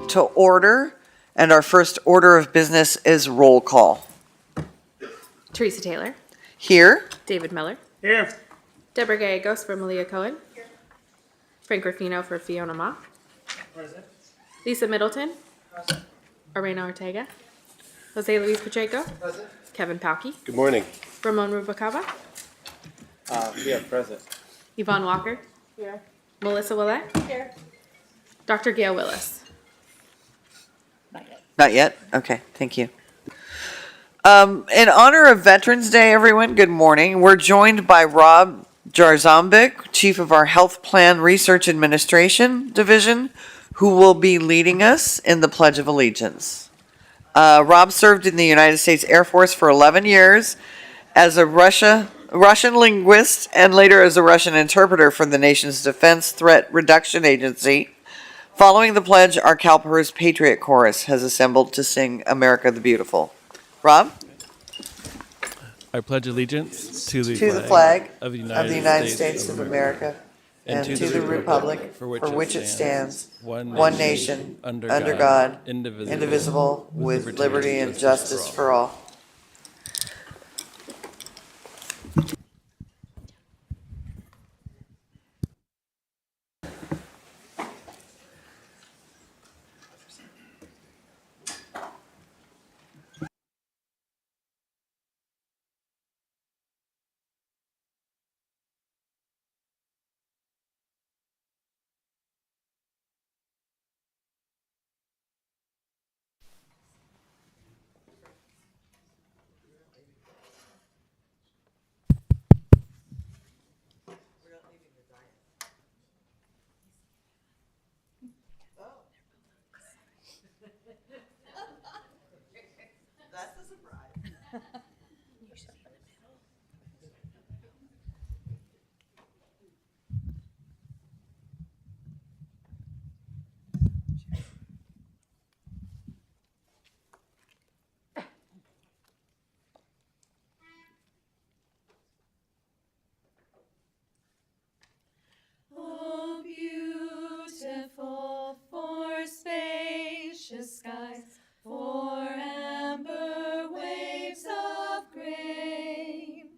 to order, and our first order of business is roll call. Teresa Taylor. Here. David Miller. Here. Deborah Gallegos for Malia Cohen. Here. Frank Ruffino for Fiona Ma. Present. Lisa Middleton. Present. Arena Ortega. Jose Luis Pacheco. Present. Kevin Palkey. Good morning. Ramon Rubacava. Yeah, present. Yvonne Walker. Here. Melissa Willett. Here. Dr. Gail Willis. Not yet? Okay, thank you. In honor of Veterans Day, everyone, good morning. We're joined by Rob Jarzombic, Chief of our Health Plan Research Administration Division, who will be leading us in the Pledge of Allegiance. Rob served in the United States Air Force for 11 years as a Russian linguist and later as a Russian interpreter for the nation's Defense Threat Reduction Agency. Following the pledge, our CalPERS Patriot Chorus has assembled to sing America the Beautiful. Rob? I pledge allegiance to the flag of the United States of America and to the republic for which it stands, one nation, under God, indivisible, with liberty and justice for all. That's a surprise. Oh, beautiful for spacious skies, for amber waves of grain,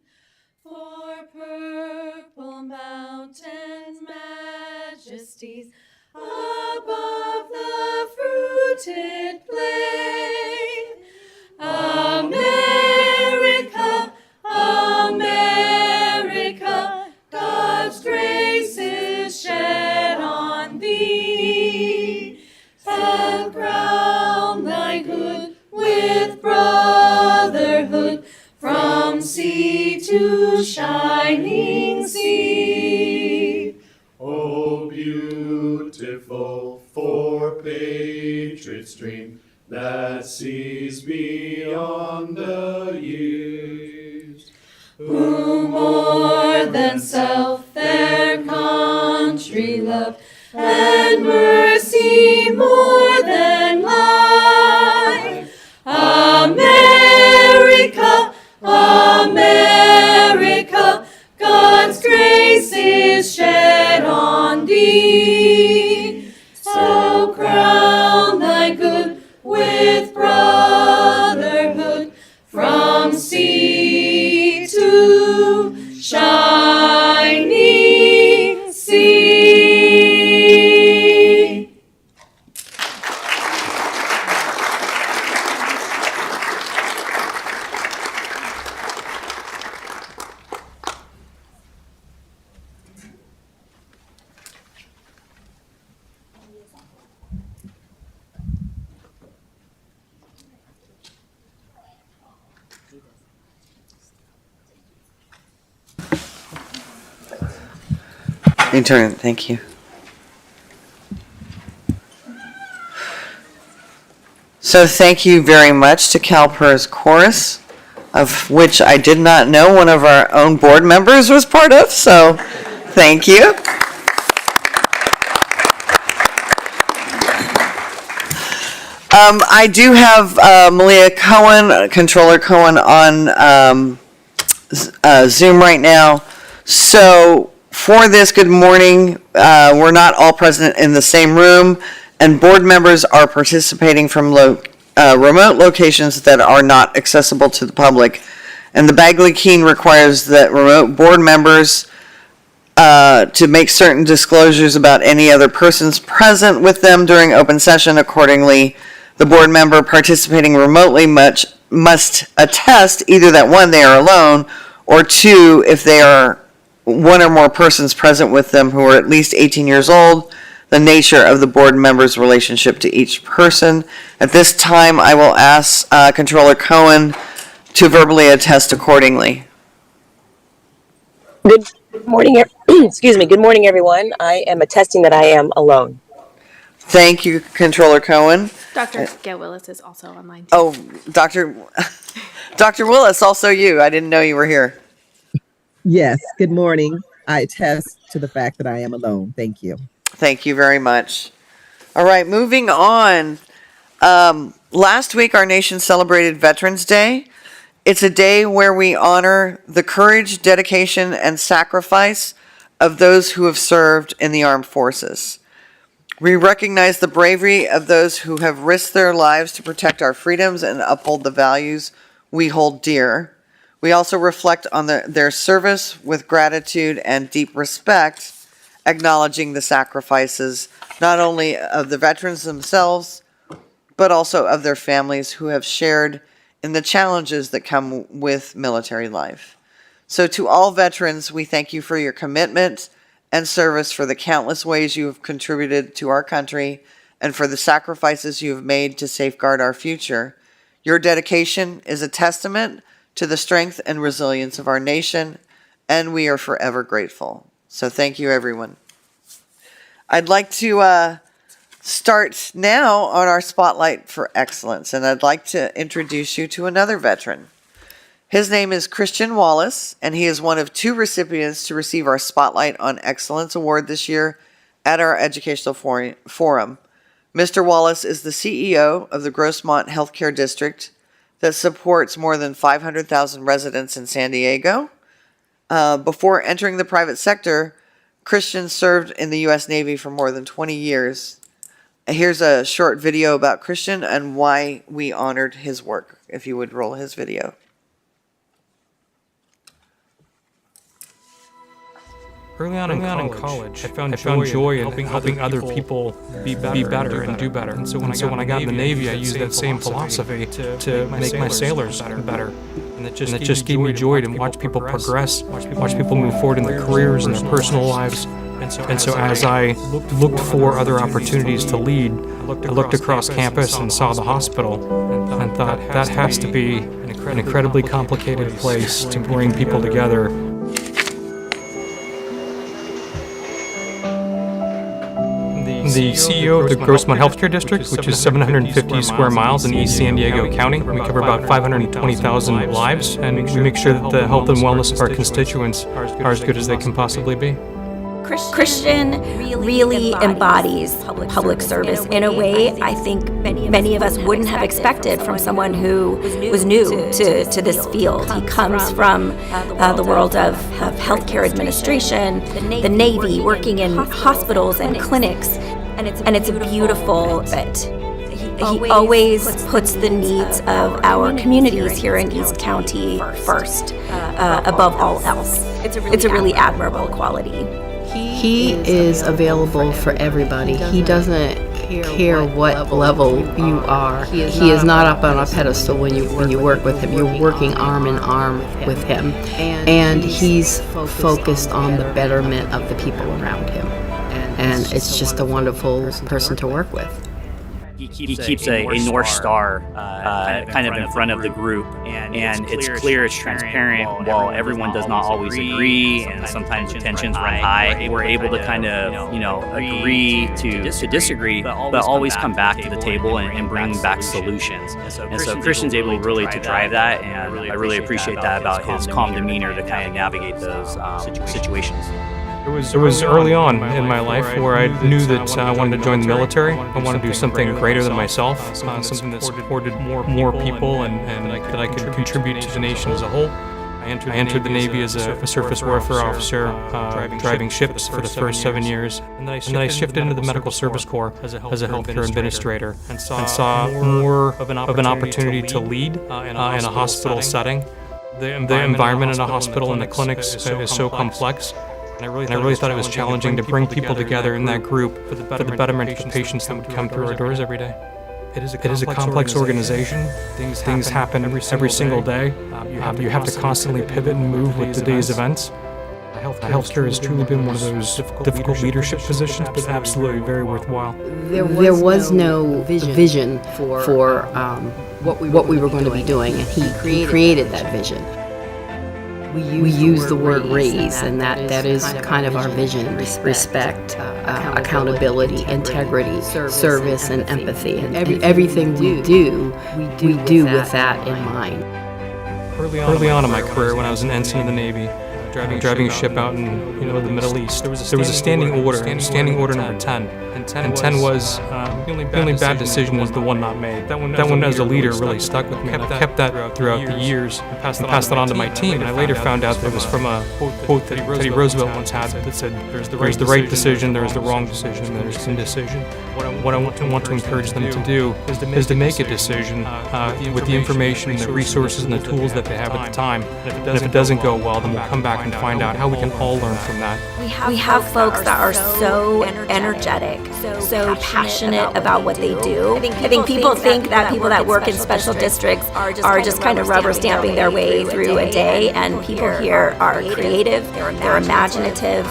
for purple mountains, majesties above the fruited plain. America, America, God's grace is shed on thee, and crown thy good with brotherhood from sea to shining sea. Oh, beautiful for patriot stream that sees beyond the years, Who more than self their country loved, and mercy more than life. America, America, God's grace is shed on thee. So crown thy good with brotherhood from sea to shining sea. Intern, thank you. So thank you very much to CalPERS Chorus, of which I did not know one of our own board members was part of, so thank you. I do have Malia Cohen, Controller Cohen, on Zoom right now. So for this, good morning. We're not all present in the same room. and board members are participating from remote locations that are not accessible to the public. And the Bagley Keene requires that remote board members to make certain disclosures about any other persons present with them during open session. Accordingly, the board member participating remotely must attest either that one, they are alone, or two, if they are one or more persons present with them who are at least 18 years old, the nature of the board member's relationship to each person. At this time, I will ask Controller Cohen to verbally attest accordingly. Good morning, excuse me. Good morning, everyone. I am attesting that I am alone. Thank you, Controller Cohen. Dr. Gail Willis is also online too. Oh, Dr. Willis, also you. I didn't know you were here. Yes, good morning. I attest to the fact that I am alone. Thank you. Thank you very much. All right, moving on. Last week, our nation celebrated Veterans Day. It's a day where we honor the courage, dedication, and sacrifice of those who have served in the armed forces. We recognize the bravery of those who have risked their lives to protect our freedoms and uphold the values we hold dear. We also reflect on their service with gratitude and deep respect, acknowledging the sacrifices not only of the veterans themselves, but also of their families who have shared in the challenges that come with military life. So to all veterans, we thank you for your commitment and service, for the countless ways you have contributed to our country, and for the sacrifices you have made to safeguard our future. Your dedication is a testament to the strength and resilience of our nation, and we are forever grateful. So thank you, everyone. I'd like to start now on our Spotlight for Excellence, and I'd like to introduce you to another veteran. His name is Christian Wallis, and he is one of two recipients to receive our Spotlight on Excellence Award this year at our educational forum. Mr. Wallis is the CEO of the Grossmont Healthcare District that supports more than 500,000 residents in San Diego. Before entering the private sector, Christian served in the U.S. Navy for more than 20 years. Here's a short video about Christian and why we honored his work. If you would roll his video. Early on in college, I found joy in helping other people be better and do better. And so when I got in the Navy, I used that same philosophy to make my sailors better. And it just gave me joy to watch people progress, watch people move forward in their careers and their personal lives. And so as I looked for other opportunities to lead, I looked across campus and saw the hospital and thought that has to be an incredibly complicated place to bring people together. The CEO of the Grossmont Healthcare District, which is 750 square miles in East San Diego County. We cover about 520,000 lives, and we make sure that the health and wellness of our constituents are as good as they can possibly be. Christian really embodies public service in a way I think many of us wouldn't have expected from someone who was new to this field. He comes from the world of healthcare administration, the Navy, working in hospitals and clinics, and it's a beautiful fit. He always puts the needs of our communities here in East County first, above all else. It's a really admirable quality. He is available for everybody. He doesn't care what level you are. He is not up on a pedestal when you work with him. You're working arm in arm with him. And he's focused on the betterment of the people around him. And it's just a wonderful person to work with. He keeps a North Star kind of in front of the group, and it's clear, it's transparent. While everyone does not always agree, and sometimes tensions run high, we're able to kind of, agree to disagree, but always come back to the table and bring back solutions. And so Christian's able really to drive that, and I really appreciate that about his calm demeanor to kind of navigate those situations. It was early on in my life where I knew that I wanted to join the military. I wanted to do something greater than myself, something that supported more people and that I could contribute to the nation as a whole. I entered the Navy as a surface warfare officer, driving ships for the first 7 years. And then I shifted into the Medical Service Corps as a healthcare administrator and saw more of an opportunity to lead in a hospital setting. The environment in a hospital and the clinics is so complex. And I really thought it was challenging to bring people together in that group for the betterment of the patients that would come through our doors every day. It is a complex organization. Things happen every single day. You have to constantly pivot and move with today's events. Healthcare has truly been one of those difficult leadership positions, but absolutely very worthwhile. There was no vision for what we were going to be doing, and he created that vision. We use the word raise, and that is kind of our vision: respect, accountability, integrity, service, and empathy. And everything we do with that in mind. Early on in my career, when I was an ensign in the Navy, driving a ship out in the Middle East, there was a standing order number 10. And 10 was the only bad decision was the one not made. That one as a leader really stuck with me. I kept that throughout the years and passed that on to my team. And I later found out that it was from a quote that Teddy Roosevelt once had that said, "There's the right decision, there's the wrong decision, and there's indecision." What I want to encourage them to do is to make a decision with the information, the resources, and the tools that they have at the time. And if it doesn't go well, then we'll come back and find out how we can all learn from that. We have folks that are so energetic, so passionate about what they do. I think people think that people that work in special districts are just kind of rubber stamping their way through a day, and people here are creative, they're imaginative,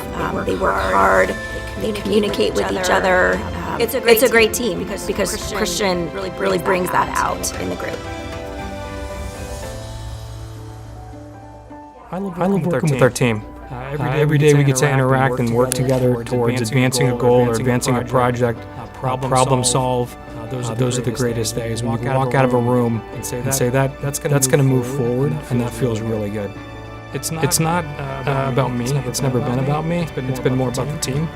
they work hard, they communicate with each other. It's a great team because Christian really brings that out in the group. I love working with our team. Every day we get to interact and work together towards advancing a goal or advancing a project, problem solve. Those are the greatest days when you can walk out of a room and say that's going to move forward, and that feels really good. It's not about me. It's never been about me. It's been more about the team,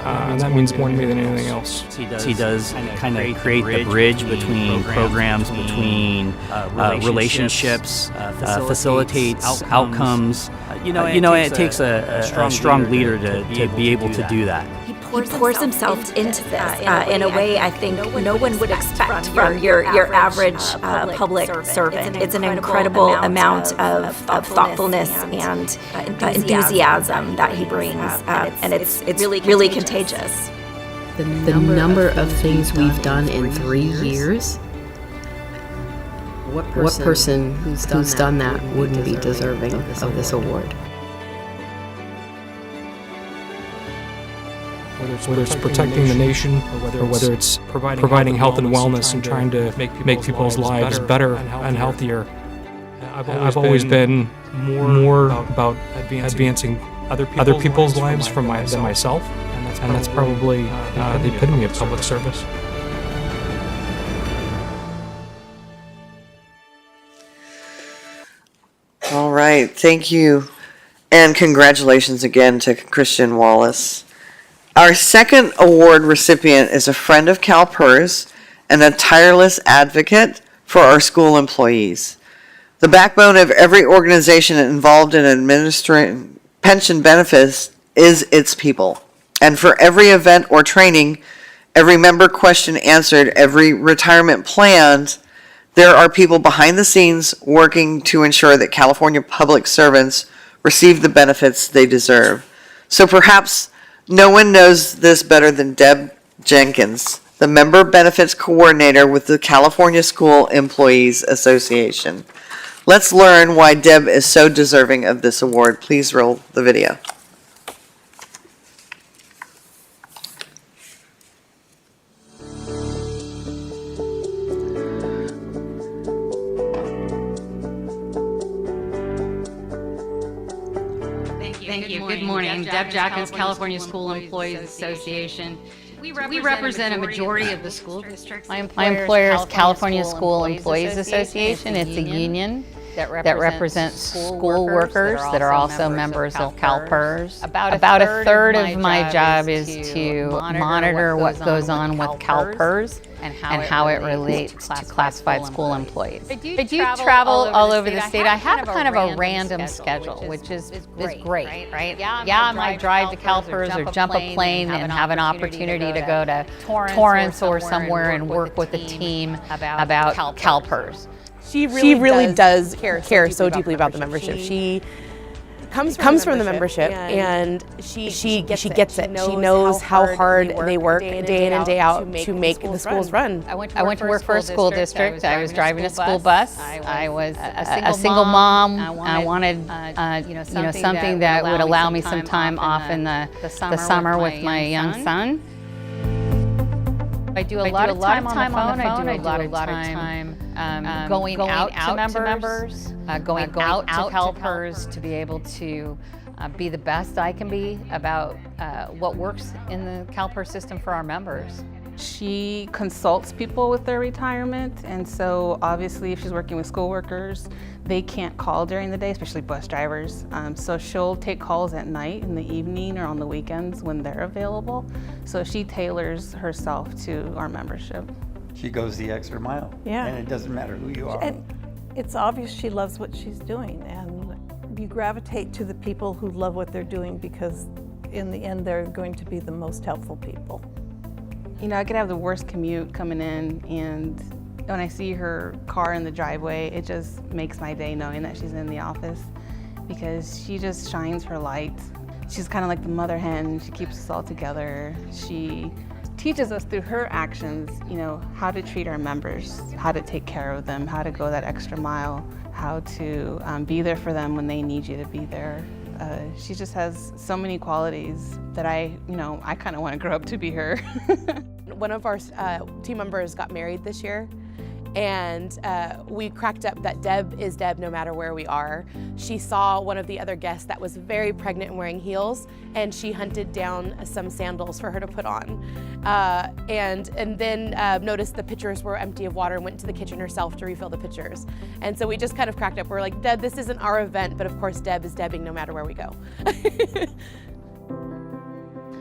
and that means more to me than anything else. He does kind of create the bridge between programs, between relationships, facilitates outcomes. It takes a strong leader to be able to do that. He pours himself into this in a way I think no one would expect from your average public servant. It's an incredible amount of thoughtfulness and enthusiasm that he brings, and it's really contagious. The number of things we've done in 3 years, what person who's done that wouldn't be deserving of this award? Whether it's protecting the nation, or whether it's providing health and wellness and trying to make people's lives better and healthier. I've always been more about advancing other people's lives than myself, and that's probably the epitome of public service. All right, thank you, and congratulations again to Christian Wallis. Our second award recipient is a friend of CalPERS and a tireless advocate for our school employees. The backbone of every organization involved in administering pension benefits is its people. And for every event or training, every member question answered, every retirement planned, there are people behind the scenes working to ensure that California public servants receive the benefits they deserve. So perhaps no one knows this better than Debb Jachens, the Member Benefits Coordinator with the California School Employees Association. Let's learn why Debb is so deserving of this award. Please roll the video. Thank you. Good morning. I'm Debb Jachens, California School Employees Association. We represent a majority of the school districts. My employer is California School Employees Association. It's a union. that represents school workers that are also members of CalPERS. About a third of my job is to monitor what goes on with CalPERS and how it relates to classified school employees. I do travel all over the state. I have kind of a random schedule, which is great, right? Yeah, I might drive to CalPERS or jump a plane and have an opportunity to go to Torrance or somewhere and work with a team about CalPERS. She really does care so deeply about the membership. She comes from the membership, and she gets it. She knows how hard they work day in and day out to make the schools run. I went to work for a school district. I was driving a school bus. I was a single mom. I wanted something that would allow me some time off in the summer with my young son. I do a lot of time on the phone. I do a lot of time going out to members, going out to CalPERS to be able to be the best I can be about what works in the CalPERS system for our members. She consults people with their retirement, and so obviously if she's working with school workers, they can't call during the day, especially bus drivers. So she'll take calls at night, in the evening, or on the weekends when they're available. So she tailors herself to our membership. She goes the extra mile, and it doesn't matter who you are. And it's obvious she loves what she's doing, and you gravitate to the people who love what they're doing because in the end they're going to be the most helpful people. You know, I could have the worst commute coming in, and when I see her car in the driveway, it just makes my day knowing that she's in the office, because she just shines her light. She's kind of like the mother hen. She keeps us all together. She teaches us through her actions, you know, how to treat our members, how to take care of them, how to go that extra mile, how to be there for them when they need you to be there. She just has so many qualities that I kind of want to grow up to be her. One of our team members got married this year, and we cracked up that Debb is Debb no matter where we are. She saw one of the other guests that was very pregnant and wearing heels, and she hunted down some sandals for her to put on. And then noticed the pitchers were empty of water and went to the kitchen herself to refill the pitchers. And so we just kind of cracked up. We're like, Debb, this isn't our event, but of course Debb is Debbing no matter where we go.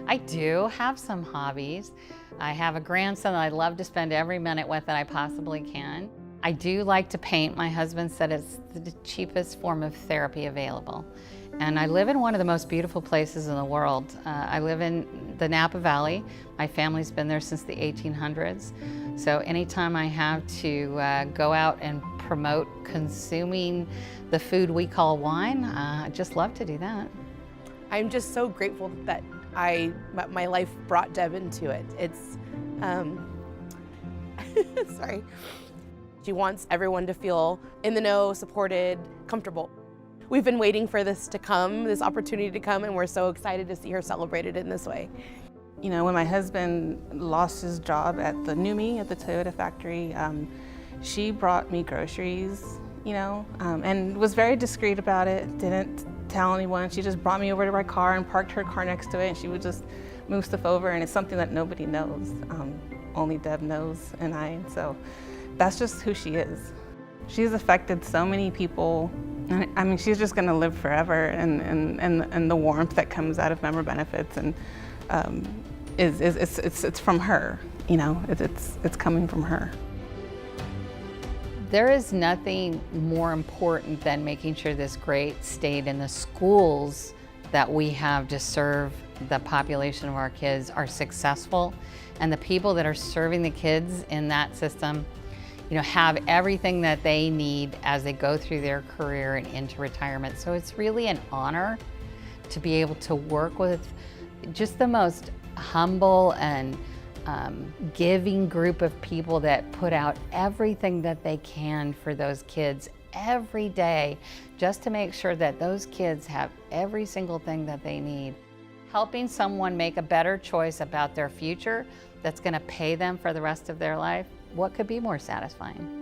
I do have some hobbies. I have a grandson that I love to spend every minute with that I possibly can. I do like to paint. My husband said it's the cheapest form of therapy available. And I live in one of the most beautiful places in the world. I live in the Napa Valley. My family's been there since the 1800s. So anytime I have to go out and promote consuming the food we call wine, I just love to do that. I'm just so grateful that my life brought Debb into it. It's, sorry. She wants everyone to feel in the know, supported, comfortable. We've been waiting for this to come, this opportunity to come, and we're so excited to see her celebrated in this way. You know, when my husband lost his job at the NUMMI, at the Toyota factory, she brought me groceries, you know, and was very discreet about it, didn't tell anyone. She just brought me over to my car and parked her car next to it, and she would just move stuff over, and it's something that nobody knows. Only Debb knows, and I, so that's just who she is. She's affected so many people. I mean, she's just gonna live forever, and the warmth that comes out of member benefits, and it's from her, you know, it's coming from her. There is nothing more important than making sure this great state and the schools that we have to serve the population of our kids are successful, and the people that are serving the kids in that system, you know, have everything that they need as they go through their career and into retirement. So it's really an honor to be able to work with just the most humble and giving group of people that put out everything that they can for those kids every day, just to make sure that those kids have every single thing that they need. Helping someone make a better choice about their future that's going to pay them for the rest of their life, what could be more satisfying?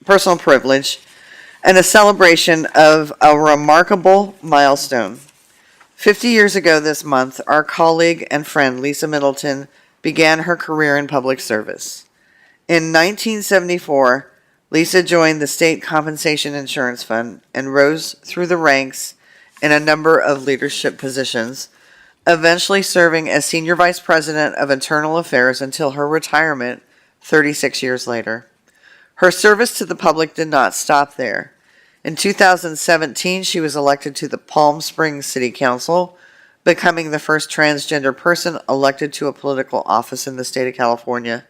personal privilege, and a celebration of a remarkable milestone. 50 years ago this month, our colleague and friend Lisa Middleton began her career in public service. In 1974, Lisa joined the State Compensation Insurance Fund and rose through the ranks in a number of leadership positions, eventually serving as Senior Vice President of Internal Affairs until her retirement 36 years later. Her service to the public did not stop there. In 2017, she was elected to the Palm Springs City Council, becoming the first transgender person elected to a political office in the state of California.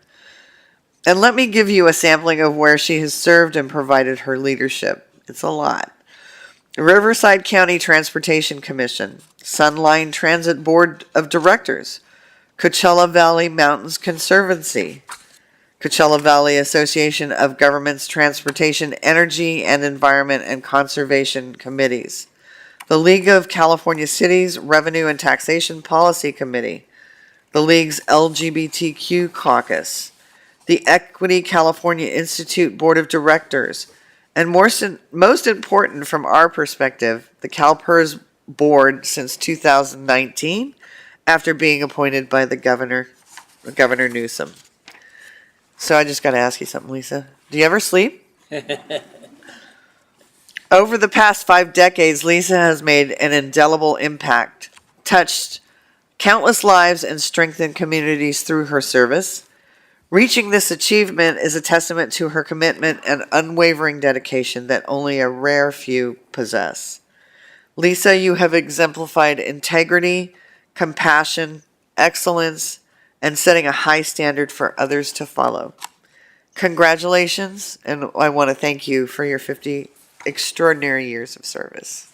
And let me give you a sampling of where she has served and provided her leadership. It's a lot. Riverside County Transportation Commission, Sunline Transit Board of Directors, Coachella Valley Mountains Conservancy, Coachella Valley Association of Governments Transportation, Energy and Environment and Conservation Committees, the League of California Cities Revenue and Taxation Policy Committee, the League's LGBTQ Caucus, the Equity California Institute Board of Directors, and most important from our perspective, the CalPERS Board since 2019, after being appointed by the Governor Newsom. So I just got to ask you something, Lisa. Do you ever sleep? Over the past 5 decades, Lisa has made an indelible impact, touched countless lives, and strengthened communities through her service. Reaching this achievement is a testament to her commitment and unwavering dedication that only a rare few possess. Lisa, you have exemplified integrity, compassion, excellence, and setting a high standard for others to follow. Congratulations, and I want to thank you for your 50 extraordinary years of service.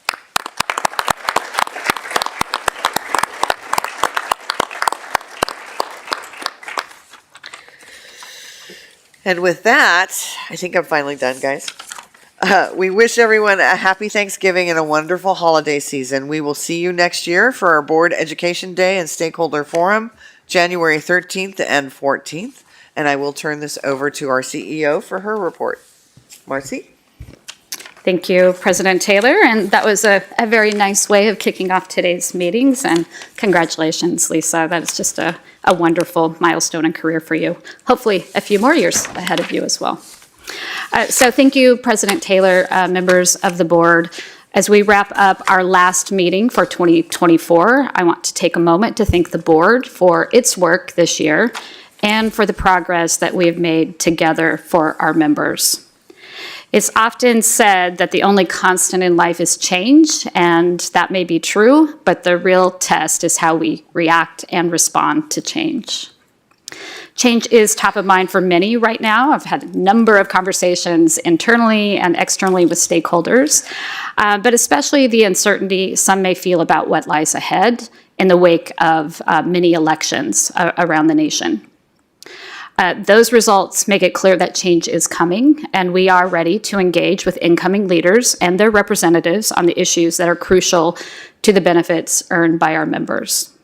And with that, I think I'm finally done, guys. We wish everyone a happy Thanksgiving and a wonderful holiday season. We will see you next year for our Board Education Day and Stakeholder Forum, January 13th and 14th. And I will turn this over to our CEO for her report. Marcie? Thank you, President Taylor. And that was a very nice way of kicking off today's meetings. And congratulations, Lisa. That is just a wonderful milestone in career for you. Hopefully a few more years ahead of you as well. So thank you, President Taylor, members of the board. As we wrap up our last meeting for 2024, I want to take a moment to thank the board for its work this year and for the progress that we have made together for our members. It's often said that the only constant in life is change, and that may be true, but the real test is how we react and respond to change. Change is top of mind for many right now. I've had a number of conversations internally and externally with stakeholders, but especially the uncertainty some may feel about what lies ahead in the wake of many elections around the nation. Those results make it clear that change is coming, and we are ready to engage with incoming leaders and their representatives on the issues that are crucial to the benefits earned by our members.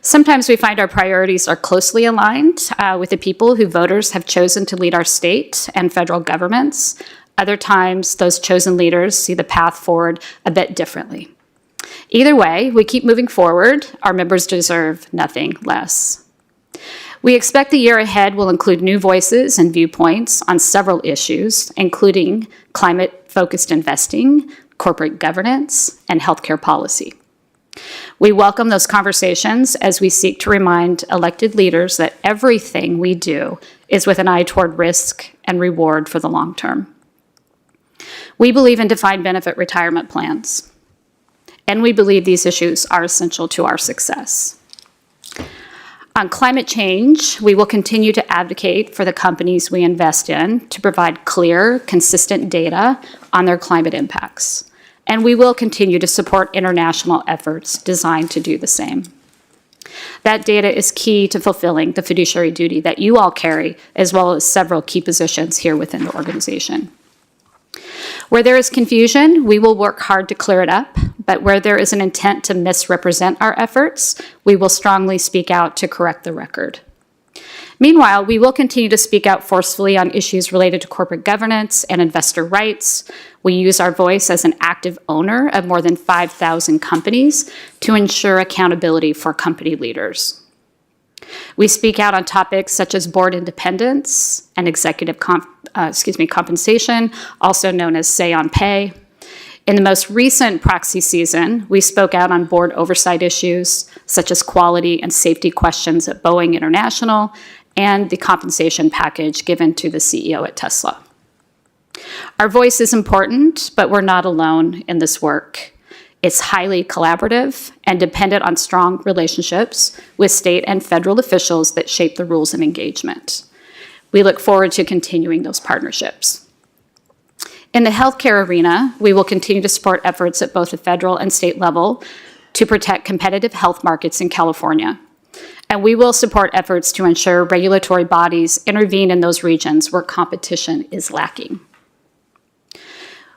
Sometimes we find our priorities are closely aligned with the people who voters have chosen to lead our state and federal governments. Other times, those chosen leaders see the path forward a bit differently. Either way, we keep moving forward. Our members deserve nothing less. We expect the year ahead will include new voices and viewpoints on several issues, including climate-focused investing, corporate governance, and healthcare policy. We welcome those conversations as we seek to remind elected leaders that everything we do is with an eye toward risk and reward for the long term. We believe in defined benefit retirement plans, and we believe these issues are essential to our success. On climate change, we will continue to advocate for the companies we invest in to provide clear, consistent data on their climate impacts. And we will continue to support international efforts designed to do the same. That data is key to fulfilling the fiduciary duty that you all carry, as well as several key positions here within the organization. Where there is confusion, we will work hard to clear it up, but where there is an intent to misrepresent our efforts, we will strongly speak out to correct the record. Meanwhile, we will continue to speak out forcefully on issues related to corporate governance and investor rights. We use our voice as an active owner of more than 5,000 companies to ensure accountability for company leaders. We speak out on topics such as board independence and executive compensation, also known as say on pay. In the most recent proxy season, we spoke out on board oversight issues such as quality and safety questions at Boeing International and the compensation package given to the CEO at Tesla. Our voice is important, but we're not alone in this work. It's highly collaborative and dependent on strong relationships with state and federal officials that shape the rules of engagement. We look forward to continuing those partnerships. In the healthcare arena, we will continue to support efforts at both the federal and state level to protect competitive health markets in California. And we will support efforts to ensure regulatory bodies intervene in those regions where competition is lacking.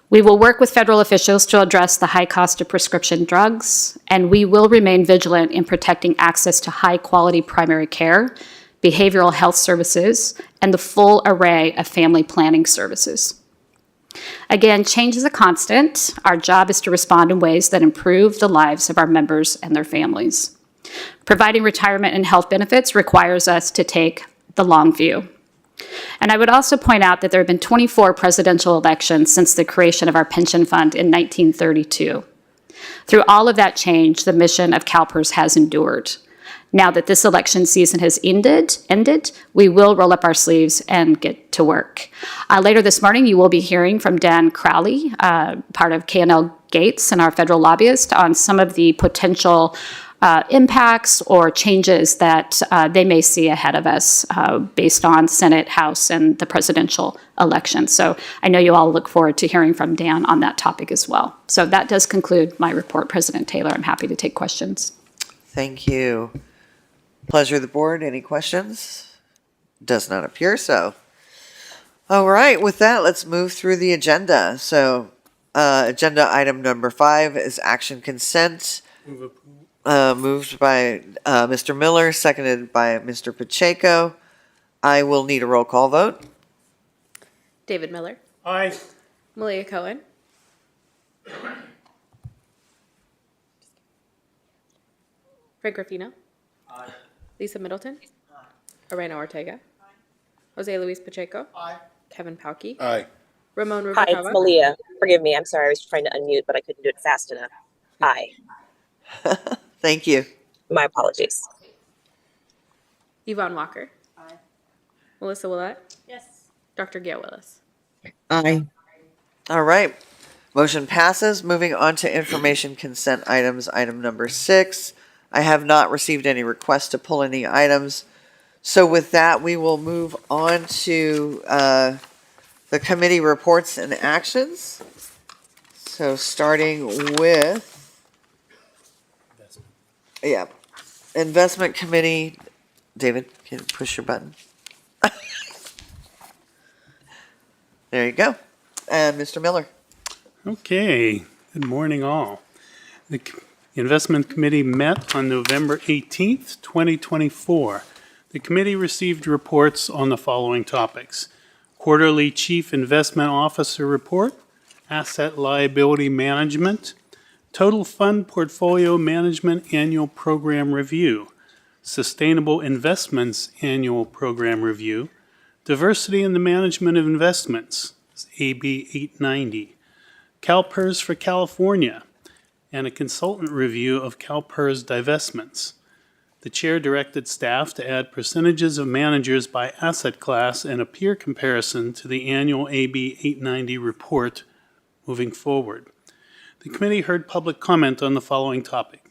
We will work with federal officials to address the high cost of prescription drugs, and we will remain vigilant in protecting access to high-quality primary care, behavioral health services, and the full array of family planning services. Again, change is a constant. Our job is to respond in ways that improve the lives of our members and their families. Providing retirement and health benefits requires us to take the long view. And I would also point out that there have been 24 presidential elections since the creation of our pension fund in 1932. Through all of that change, the mission of CalPERS has endured. Now that this election season has ended, we will roll up our sleeves and get to work. Later this morning, you will be hearing from Dan Crowley, part of K&L Gates and our federal lobbyist, on some of the potential impacts or changes that they may see ahead of us based on Senate, House, and the presidential election. So I know you all look forward to hearing from Dan on that topic as well. So that does conclude my report, President Taylor. I'm happy to take questions. Thank you. Pleasure of the board. Any questions? Does not appear so. All right, with that, let's move through the agenda. So agenda item number 5 is action consent. Moved by Mr. Miller, seconded by Mr. Pacheco. I will need a roll call vote. David Miller. Aye. Malia Cohen. Fred Graffino. Aye. Lisa Middleton. Arena Ortega. Jose Luis Pacheco. Aye. Kevin Pauke. Aye. Ramon Hi, it's Rubalcaba. Malia. Forgive me. I'm sorry. I was trying to unmute, but I couldn't do it fast enough. Aye. Thank you. My apologies. Yvonne Walker. Aye. Melissa Willett. Yes. Dr. Gail Willis. Aye. All right. Motion passes. Moving on to information consent items, item number 6. I have not received any requests to pull any items. So with that, we will move on to the committee reports and actions. So starting with, Investment Committee. David, can you push your button? There you go. And Mr. Miller. Okay, good morning all. The Investment Committee met on November 18th, 2024. The committee received reports on the following topics: Quarterly Chief Investment Officer Report, Asset Liability Management, Total Fund Portfolio Management Annual Program Review, Sustainable Investments Annual Program Review, Diversity in the Management of Investments, AB 890, CalPERS for California, and a consultant review of CalPERS divestments. The chair directed staff to add percentages of managers by asset class and a peer comparison to the annual AB 890 report moving forward. The committee heard public comment on the following topic: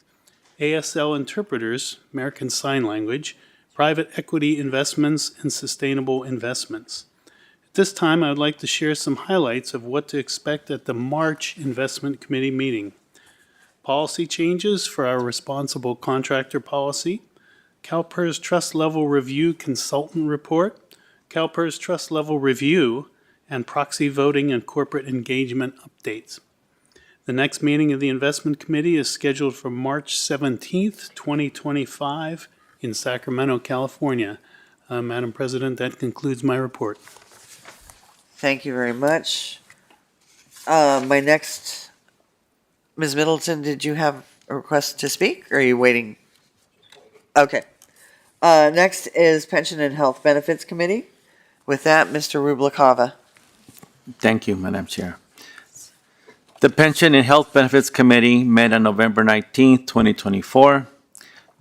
ASL interpreters, American Sign Language, private equity investments, and sustainable investments. At this time, I would like to share some highlights of what to expect at the March Investment Committee meeting. Policy changes for our responsible contractor policy, CalPERS Trust Level Review Consultant Report, CalPERS Trust Level Review, and proxy voting and corporate engagement updates. The next meeting of the Investment Committee is scheduled for March 17th, 2025 in Sacramento, California. Madam President, that concludes my report. Thank you very much. My next, Ms. Middleton, did you have a request to speak, or are you waiting? Okay. Next is Pension and Health Benefits Committee. With that, Mr. Rublikava. Thank you, Madam Chair. The Pension and Health Benefits Committee met on November 19th, 2024.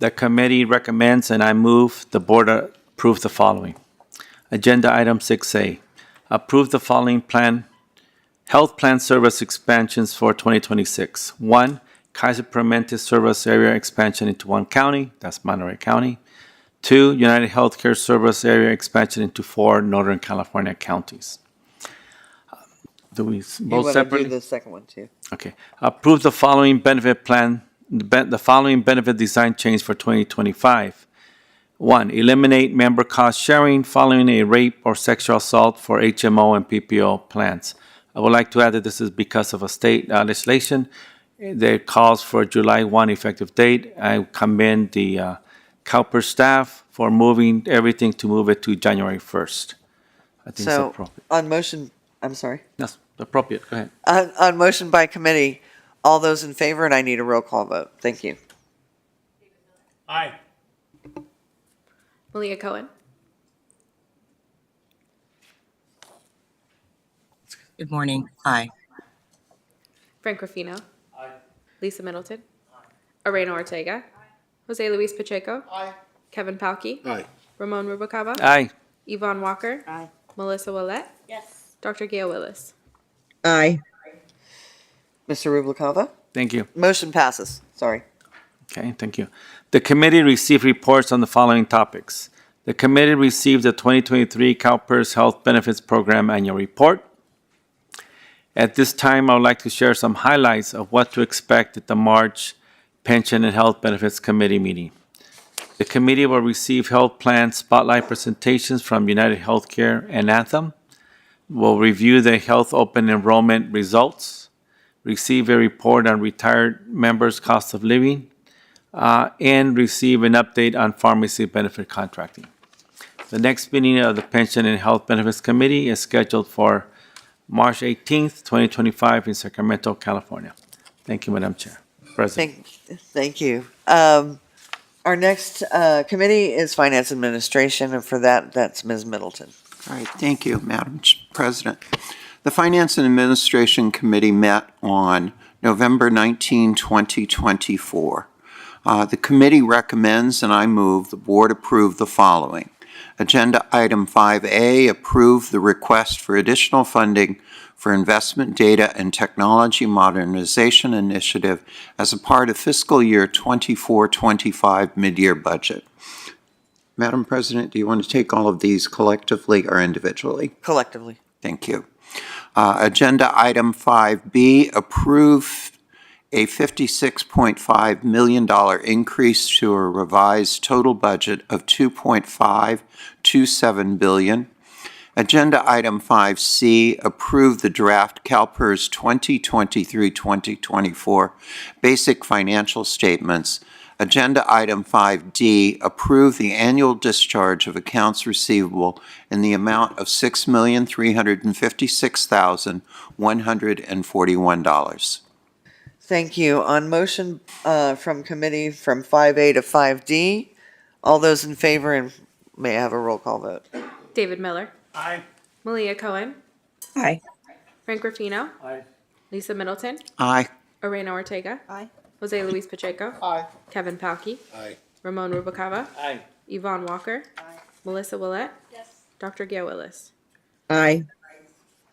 The committee recommends, and I move, the board approve the following. Agenda item 6A, approve the following health plan service expansions for 2026. 1, Kaiser Permanente service area expansion into 1 county, that's Monterey County. 2, United Healthcare service area expansion into 4 Northern California counties. Do we You both want to separately? do the second one too? Okay. Approve the following benefit plan, the following benefit design change for 2025. 1, eliminate member cost sharing following a rape or sexual assault for HMO and PPO plans. I would like to add that this is because of a state legislation that calls for July 1 effective date. I commend the CalPERS staff for moving everything to move it to January 1st. I think it's So, appropriate. on motion, I'm sorry. That's appropriate. Go ahead. On motion by committee, all those in favor, and I need a roll call vote. Thank you. Aye. Malia Cohen. Good morning. Aye. Frank Ruffino. Lisa Middleton. Arena Ortega. Jose Luis Pacheco. Kevin Palkey. Aye. Ramon Rubicava. Aye. Yvonne Walker. Melissa Willette. Yes. Dr. Gail Willis. Aye. Mr. Rublikava? Thank you. Motion passes. Sorry. Okay, thank you. The committee received reports on the following topics. The committee received the 2023 CalPERS Health Benefits Program Annual Report. At this time, I would like to share some highlights of what to expect at the March Pension and Health Benefits Committee meeting. The committee will receive health plan spotlight presentations from United Healthcare and Anthem. Will review the health open enrollment results, receive a report on retired members' cost of living, and receive an update on pharmacy benefit contracting. The next meeting of the Pension and Health Benefits Committee is scheduled for March 18th, 2025 in Sacramento, California. Thank you, Madam Chair. President. Thank you. Our next committee is Finance Administration, and for that, that's Ms. Middleton. All right, thank you, Madam President. The Finance and Administration Committee met on November 19, 2024. The committee recommends, and I move, the board approve the following. Agenda item 5A, approve the request for additional funding for investment data and technology modernization initiative as a part of fiscal year 24-25 mid-year budget. Madam President, do you want to take all of these collectively or individually? Collectively. Thank you. Agenda item 5B, approve a $56.5 million increase to a revised total budget of $2.527 billion. Agenda item 5C, approve the draft CalPERS 2023-2024 basic financial statements. Agenda item 5D, approve the annual discharge of accounts receivable in the amount of $6,356,141. Thank you. On motion from committee from 5A to 5D, all those in favor, and may I have a roll call vote? David Miller. Aye. Malia Cohen. Aye. Frank Ruffino. Aye. Lisa Middleton. Aye. Arena Ortega. Jose Luis Pacheco. Kevin Palkey. Aye. Ramon Rubicava. Aye. Yvonne Walker. Melissa Willette. Dr. Gail Willis. Aye.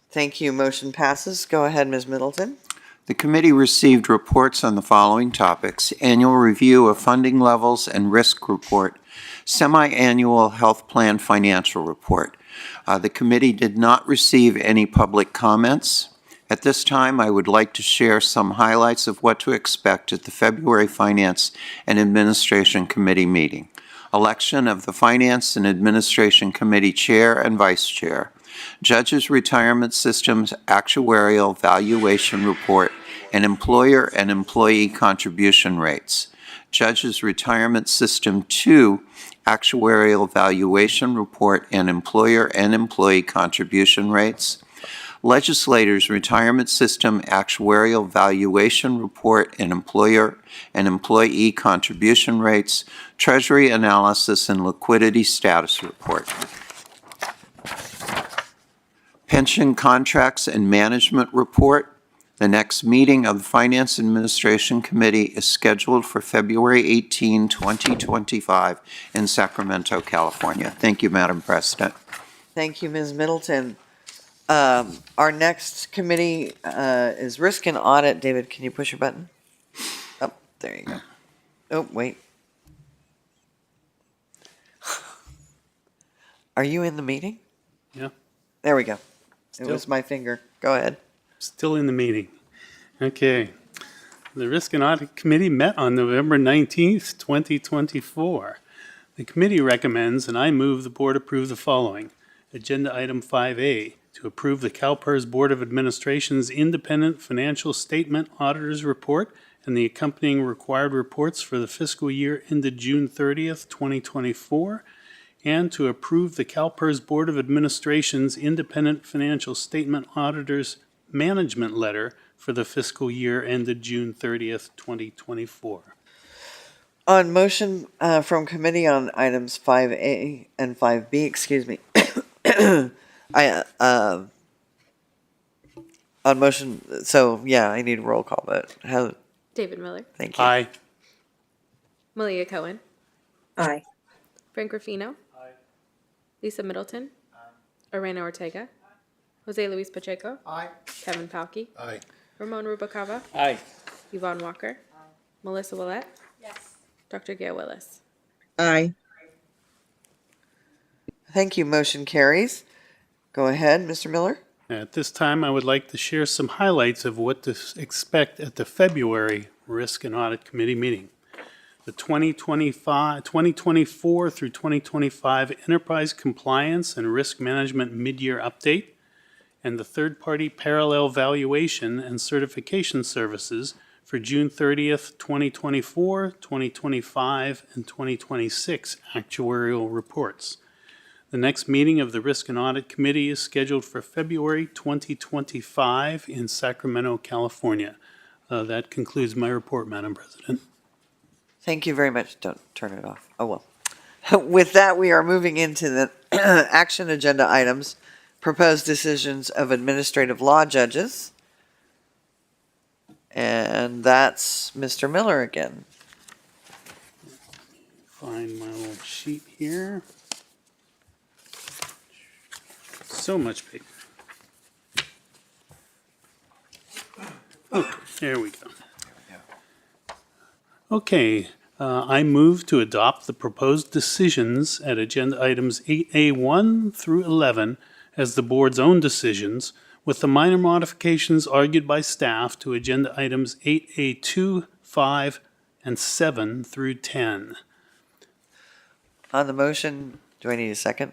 Thank you. Motion passes. Go ahead, Ms. Middleton. The committee received reports on the following topics: annual review of funding levels and risk report, semi-annual health plan financial report. The committee did not receive any public comments. At this time, I would like to share some highlights of what to expect at the February Finance and Administration Committee meeting. Election of the Finance and Administration Committee Chair and Vice Chair. Judges' Retirement Systems Actuarial Valuation Report and Employer and Employee Contribution Rates. Judges Retirement System 2 Actuarial Valuation Report and Employer and Employee Contribution Rates, Legislators Retirement System Actuarial Valuation Report and Employer and Employee Contribution Rates, Treasury Analysis and Liquidity Status Report. Pension Contracts and Management Report. The next meeting of the Finance Administration Committee is scheduled for February 18, 2025 in Sacramento, California. Thank you, Madam President. Thank you, Ms. Middleton. Our next committee is Risk and Audit. David, can you push your button? Oh, there you go. Oh, wait. Are you in the meeting? Yeah. There we go. It Still? was my finger. Go ahead. Still in the meeting. Okay. The Risk and Audit Committee met on November 19th, 2024. The committee recommends, and I move the board approve the following. Agenda item 5A, to approve the CalPERS Board of Administration's independent financial statement auditor's report and the accompanying required reports for the fiscal year ended June 30th, 2024, and to approve the CalPERS Board of Administration's independent financial statement auditor's management letter for the fiscal year ended June 30th, 2024. On motion from committee on items 5A and 5B, excuse me, on motion, so yeah, I need a roll call, but how, David Miller. thank you. Aye. Malia Cohen. Aye. Frank Ruffino. Aye. Lisa Middleton. Arena Ortega. Jose Luis Pacheco. Aye. Kevin Palke. Aye. Ramon Rubacava. Aye. Yvonne Walker. Melissa Willette. Yes. Dr. Gail Willis. Aye. Thank you. Motion carries. Go ahead, Mr. Miller. At this time, I would like to share some highlights of what to expect at the February Risk and Audit Committee meeting. The 2024 through 2025 Enterprise Compliance and Risk Management Mid-Year Update, and the third-party parallel valuation and certification services for June 30th, 2024, 2025, and 2026 actuarial reports. The next meeting of the Risk and Audit Committee is scheduled for February 2025 in Sacramento, California. That concludes my report, Madam President. Thank you very much. Don't turn it off. Oh, well. With that, we are moving into the action agenda items, proposed decisions of administrative law judges. And that's Mr. Miller again. Find my little sheet here. So much paper. Oh, there we go. Okay, I move to adopt the proposed decisions at agenda items 8A1 through 11 as the board's own decisions, with the minor modifications argued by staff to agenda items 8A2, 5, and 7 through 10. On the motion, do I need a second?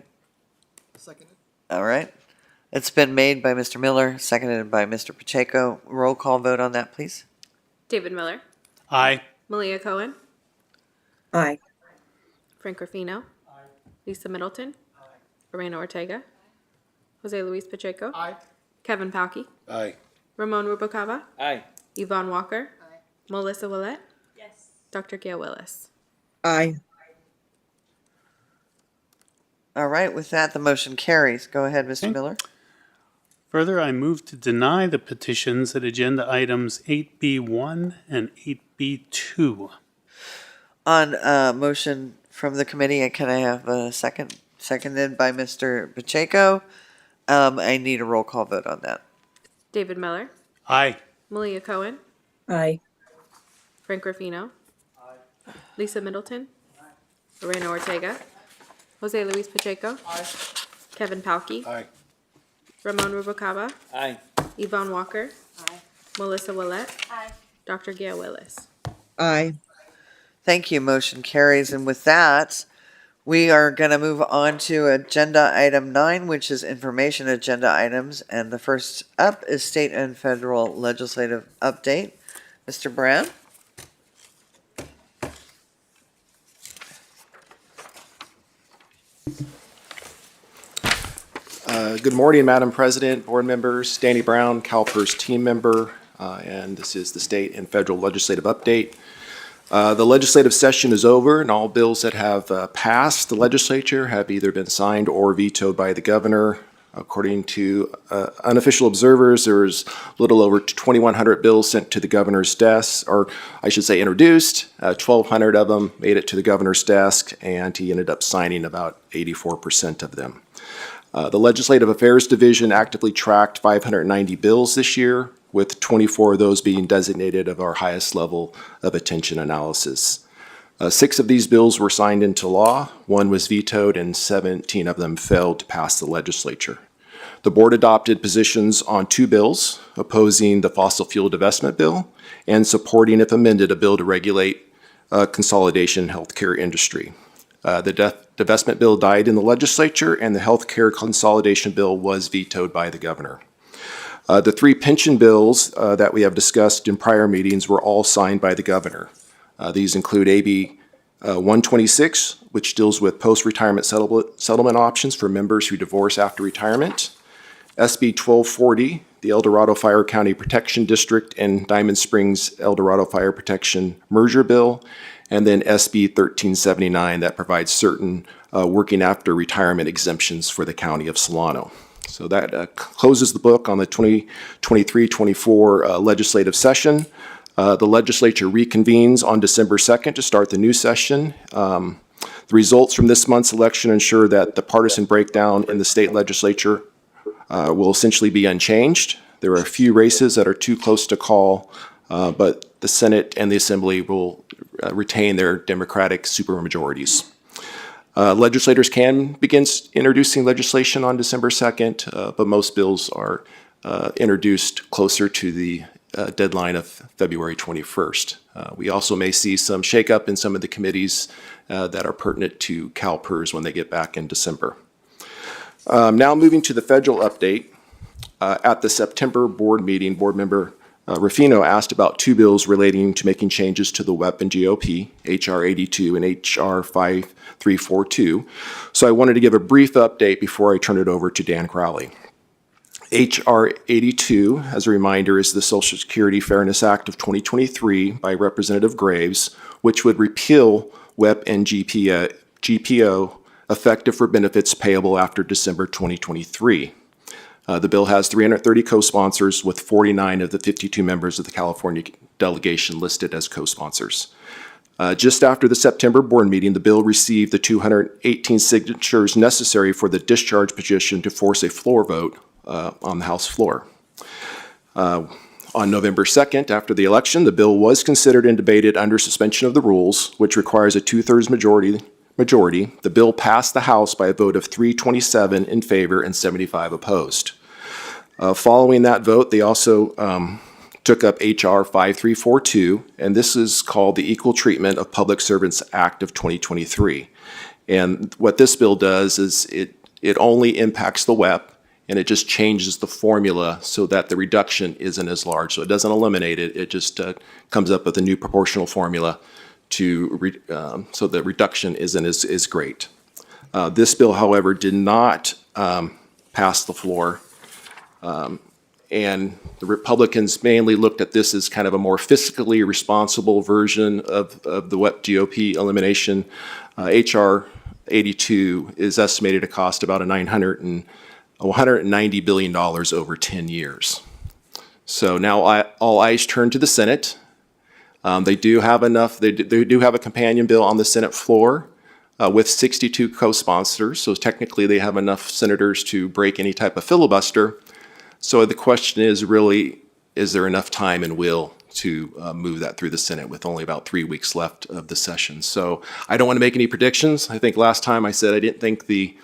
Second. All right. It's been made by Mr. Miller, seconded by Mr. Pacheco. Roll call vote on that, please. David Miller. Aye. Malia Cohen. Aye. Frank Ruffino. Lisa Middleton. Arena Ortega. Jose Luis Pacheco. Aye. Kevin Palke. Aye. Ramon Rubacava. Aye. Yvonne Walker. Melissa Willette. Yes. Dr. Gail Willis. Aye. All right, with that, the motion carries. Go ahead, Mr. Miller. Further, I move to deny the petitions at agenda items 8B1 and 8B2. On motion from the committee, can I have a second? Seconded by Mr. Pacheco. I need a roll call vote on that. David Miller. Aye. Malia Cohen. Aye. Frank Ruffino. Lisa Middleton. Arena Ortega. Jose Luis Pacheco. Kevin Palke. Aye. Ramon Rubacava. Aye. Yvonne Walker. Melissa Willette. Dr. Gail Willis. Aye. Thank you. Motion carries. And with that, we are going to move on to agenda item 9, which is information agenda items. And the first up is state and federal legislative update. Mr. Brown? Good morning, Madam President, board members. Danny Brown, CalPERS team member, and this is the state and federal legislative update. The legislative session is over, and all bills that have passed the legislature have either been signed or vetoed by the governor. According to unofficial observers, there was a little over 2,100 bills sent to the governor's desk, or I should say introduced. 1,200 of them made it to the governor's desk, and he ended up signing about 84% of them. The Legislative Affairs Division actively tracked 590 bills this year, with 24 of those being designated of our highest level of attention analysis. 6 of these bills were signed into law, 1 was vetoed, and 17 of them failed to pass the legislature. The board adopted positions on 2 bills, opposing the fossil fuel divestment bill and supporting, if amended, a bill to regulate consolidation healthcare industry. The divestment bill died in the legislature, and the healthcare consolidation bill was vetoed by the governor. The 3 pension bills that we have discussed in prior meetings were all signed by the governor. These include AB 126, which deals with post-retirement settlement options for members who divorce after retirement, SB 1240, the El Dorado Fire County Protection District and Diamond Springs El Dorado Fire Protection Merger Bill, and then SB 1379 that provides certain working after retirement exemptions for the county of Solano. So that closes the book on the 2023-24 legislative session. The legislature reconvenes on December 2nd to start the new session. The results from this month's election ensure that the partisan breakdown in the state legislature will essentially be unchanged. There are a few races that are too close to call, but the Senate and the Assembly will retain their Democratic supermajorities. Legislators can begin introducing legislation on December 2nd, but most bills are introduced closer to the deadline of February 21st. We also may see some shakeup in some of the committees that are pertinent to CalPERS when they get back in December. Now moving to the federal update. At the September board meeting, board member Ruffino asked about 2 bills relating to making changes to the WEP and GOP, H.R. 82 and H.R. 5342. So I wanted to give a brief update before I turn it over to Dan Crowley. H.R. 82, as a reminder, is the Social Security Fairness Act of 2023 by Representative Graves, which would repeal WEP and GPO effective for benefits payable after December 2023. The bill has 330 co-sponsors, with 49 of the 52 members of the California delegation listed as co-sponsors. Just after the September board meeting, the bill received the 218 signatures necessary for the discharge petition to force a floor vote on the House floor. On November 2nd, after the election, the bill was considered and debated under suspension of the rules, which requires a 2/3 majority. The bill passed the House by a vote of 327 in favor and 75 opposed. Following that vote, they also took up H.R. 5342, and this is called the Equal Treatment of Public Servants Act of 2023. And what this bill does is it only impacts the WEP, and it just changes the formula so that the reduction isn't as large. So it doesn't eliminate it, it just comes up with a new proportional formula so the reduction isn't as great. This bill, however, did not pass the floor, and the Republicans mainly looked at this as kind of a more fiscally responsible version of the WEP GOP elimination. H.R. 82 is estimated to cost about $190 billion over 10 years. So now all eyes turn to the Senate. They do have they do have a companion bill on the Senate floor with 62 co-sponsors, so technically they have enough senators to break any type of filibuster. So the question is really, is there enough time and will to move that through the Senate with only about 3 weeks left of the session? So I don't want to make any predictions. I think last time I said I didn't think the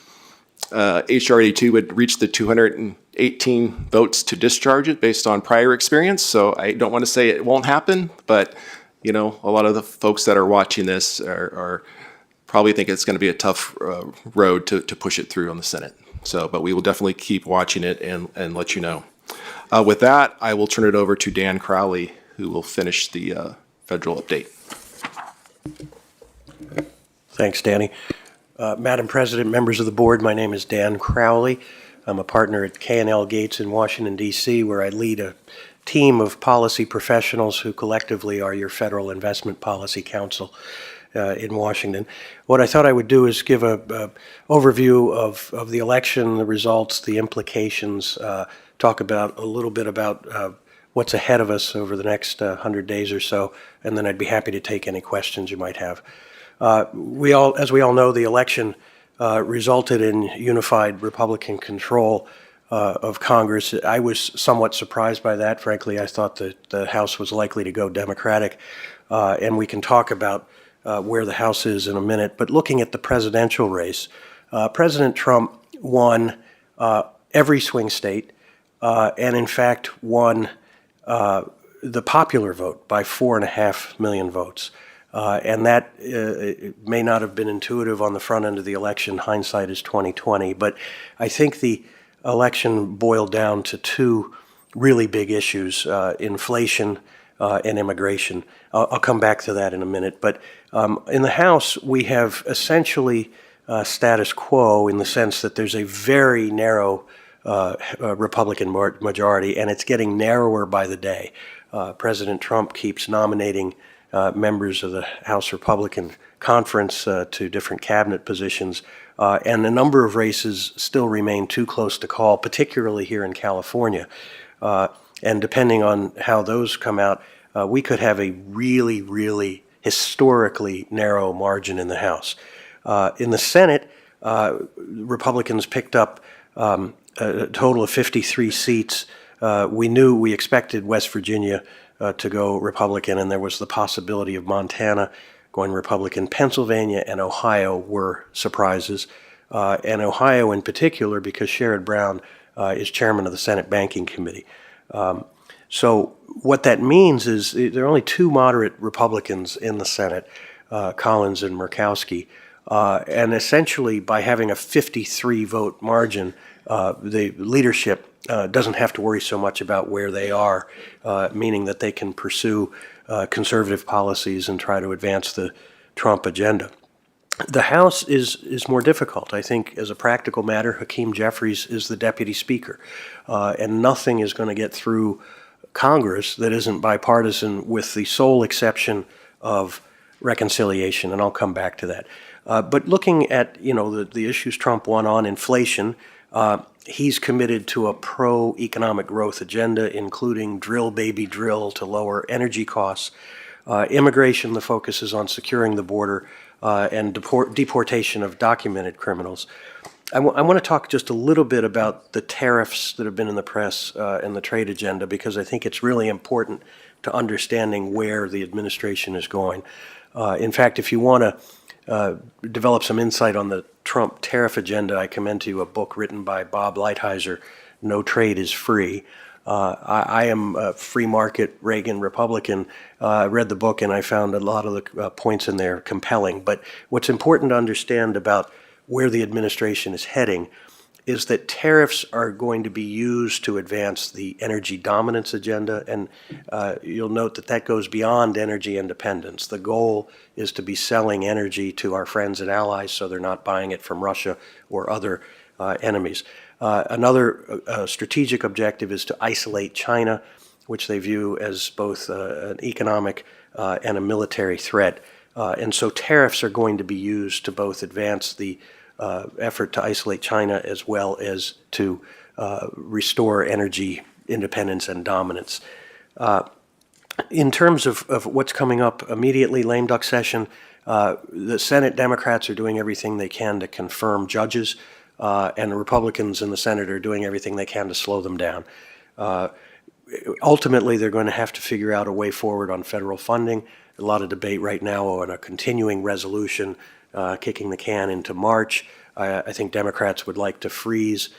H.R. 82 would reach the 218 votes to discharge it based on prior experience. So I don't want to say it won't happen, but you know, a lot of the folks that are watching this are probably think it's going to be a tough road to push it through on the Senate. So, but we will definitely keep watching it and let you know. With that, I will turn it over to Dan Crowley, who will finish the federal update. Thanks, Danny. Madam President, members of the board, my name is Dan Crowley. I'm a partner at K&L Gates in Washington, D.C., where I lead a team of policy professionals who collectively are your Federal Investment Policy Council in Washington. What I thought I would do is give a overview of the election, the results, the implications, talk about a little bit about what's ahead of us over the next 100 days or so, and then I'd be happy to take any questions you might have. As we all know, the election resulted in unified Republican control of Congress. I was somewhat surprised by that. Frankly, I thought that the House was likely to go Democratic, and we can talk about where the House is in a minute. But looking at the presidential race, President Trump won every swing state, and in fact won the popular vote by 4.5 million votes. And that may not have been intuitive on the front end of the election. Hindsight is 20/20. But I think the election boiled down to two really big issues: inflation and immigration. I'll come back to that in a minute. But in the House, we have essentially status quo in the sense that there's a very narrow Republican majority, and it's getting narrower by the day. President Trump keeps nominating members of the House Republican Conference to different cabinet positions, and a number of races still remain too close to call, particularly here in California. And depending on how those come out, we could have a really, really historically narrow margin in the House. In the Senate, Republicans picked up a total of 53 seats. We expected West Virginia to go Republican, and there was the possibility of Montana going Republican. Pennsylvania and Ohio were surprises, and Ohio in particular because Sherrod Brown is chairman of the Senate Banking Committee. So what that means is there are only two moderate Republicans in the Senate, Collins and Murkowski, and essentially by having a 53-vote margin, the leadership doesn't have to worry so much about where they are, meaning that they can pursue conservative policies and try to advance the Trump agenda. The House is more difficult. I think as a practical matter, Hakeem Jeffries is the deputy speaker, and nothing is going to get through Congress that isn't bipartisan with the sole exception of reconciliation, and I'll come back to that. But looking at, the issues Trump won on, inflation, he's committed to a pro-economic growth agenda, including drill, baby, drill to lower energy costs. Immigration, the focus is on securing the border and deportation of documented criminals. I want to talk just a little bit about the tariffs that have been in the press and the trade agenda, because I think it's really important to understanding where the administration is going. In fact, if you want to develop some insight on the Trump tariff agenda, I commend to you a book written by Bob Lighthizer, No Trade is Free. I am a free market Reagan Republican. I read the book and I found a lot of the points in there compelling. But what's important to understand about where the administration is heading is that tariffs are going to be used to advance the energy dominance agenda, and you'll note that that goes beyond energy independence. The goal is to be selling energy to our friends and allies so they're not buying it from Russia or other enemies. Another strategic objective is to isolate China, which they view as both an economic and a military threat. And so tariffs are going to be used to both advance the effort to isolate China as well as to restore energy independence and dominance. In terms of what's coming up immediately, lame duck session, the Senate Democrats are doing everything they can to confirm judges, and the Republicans in the Senate are doing everything they can to slow them down. Ultimately, they're going to have to figure out a way forward on federal funding. A lot of debate right now on a continuing resolution kicking the can into March. I think Democrats would like to freeze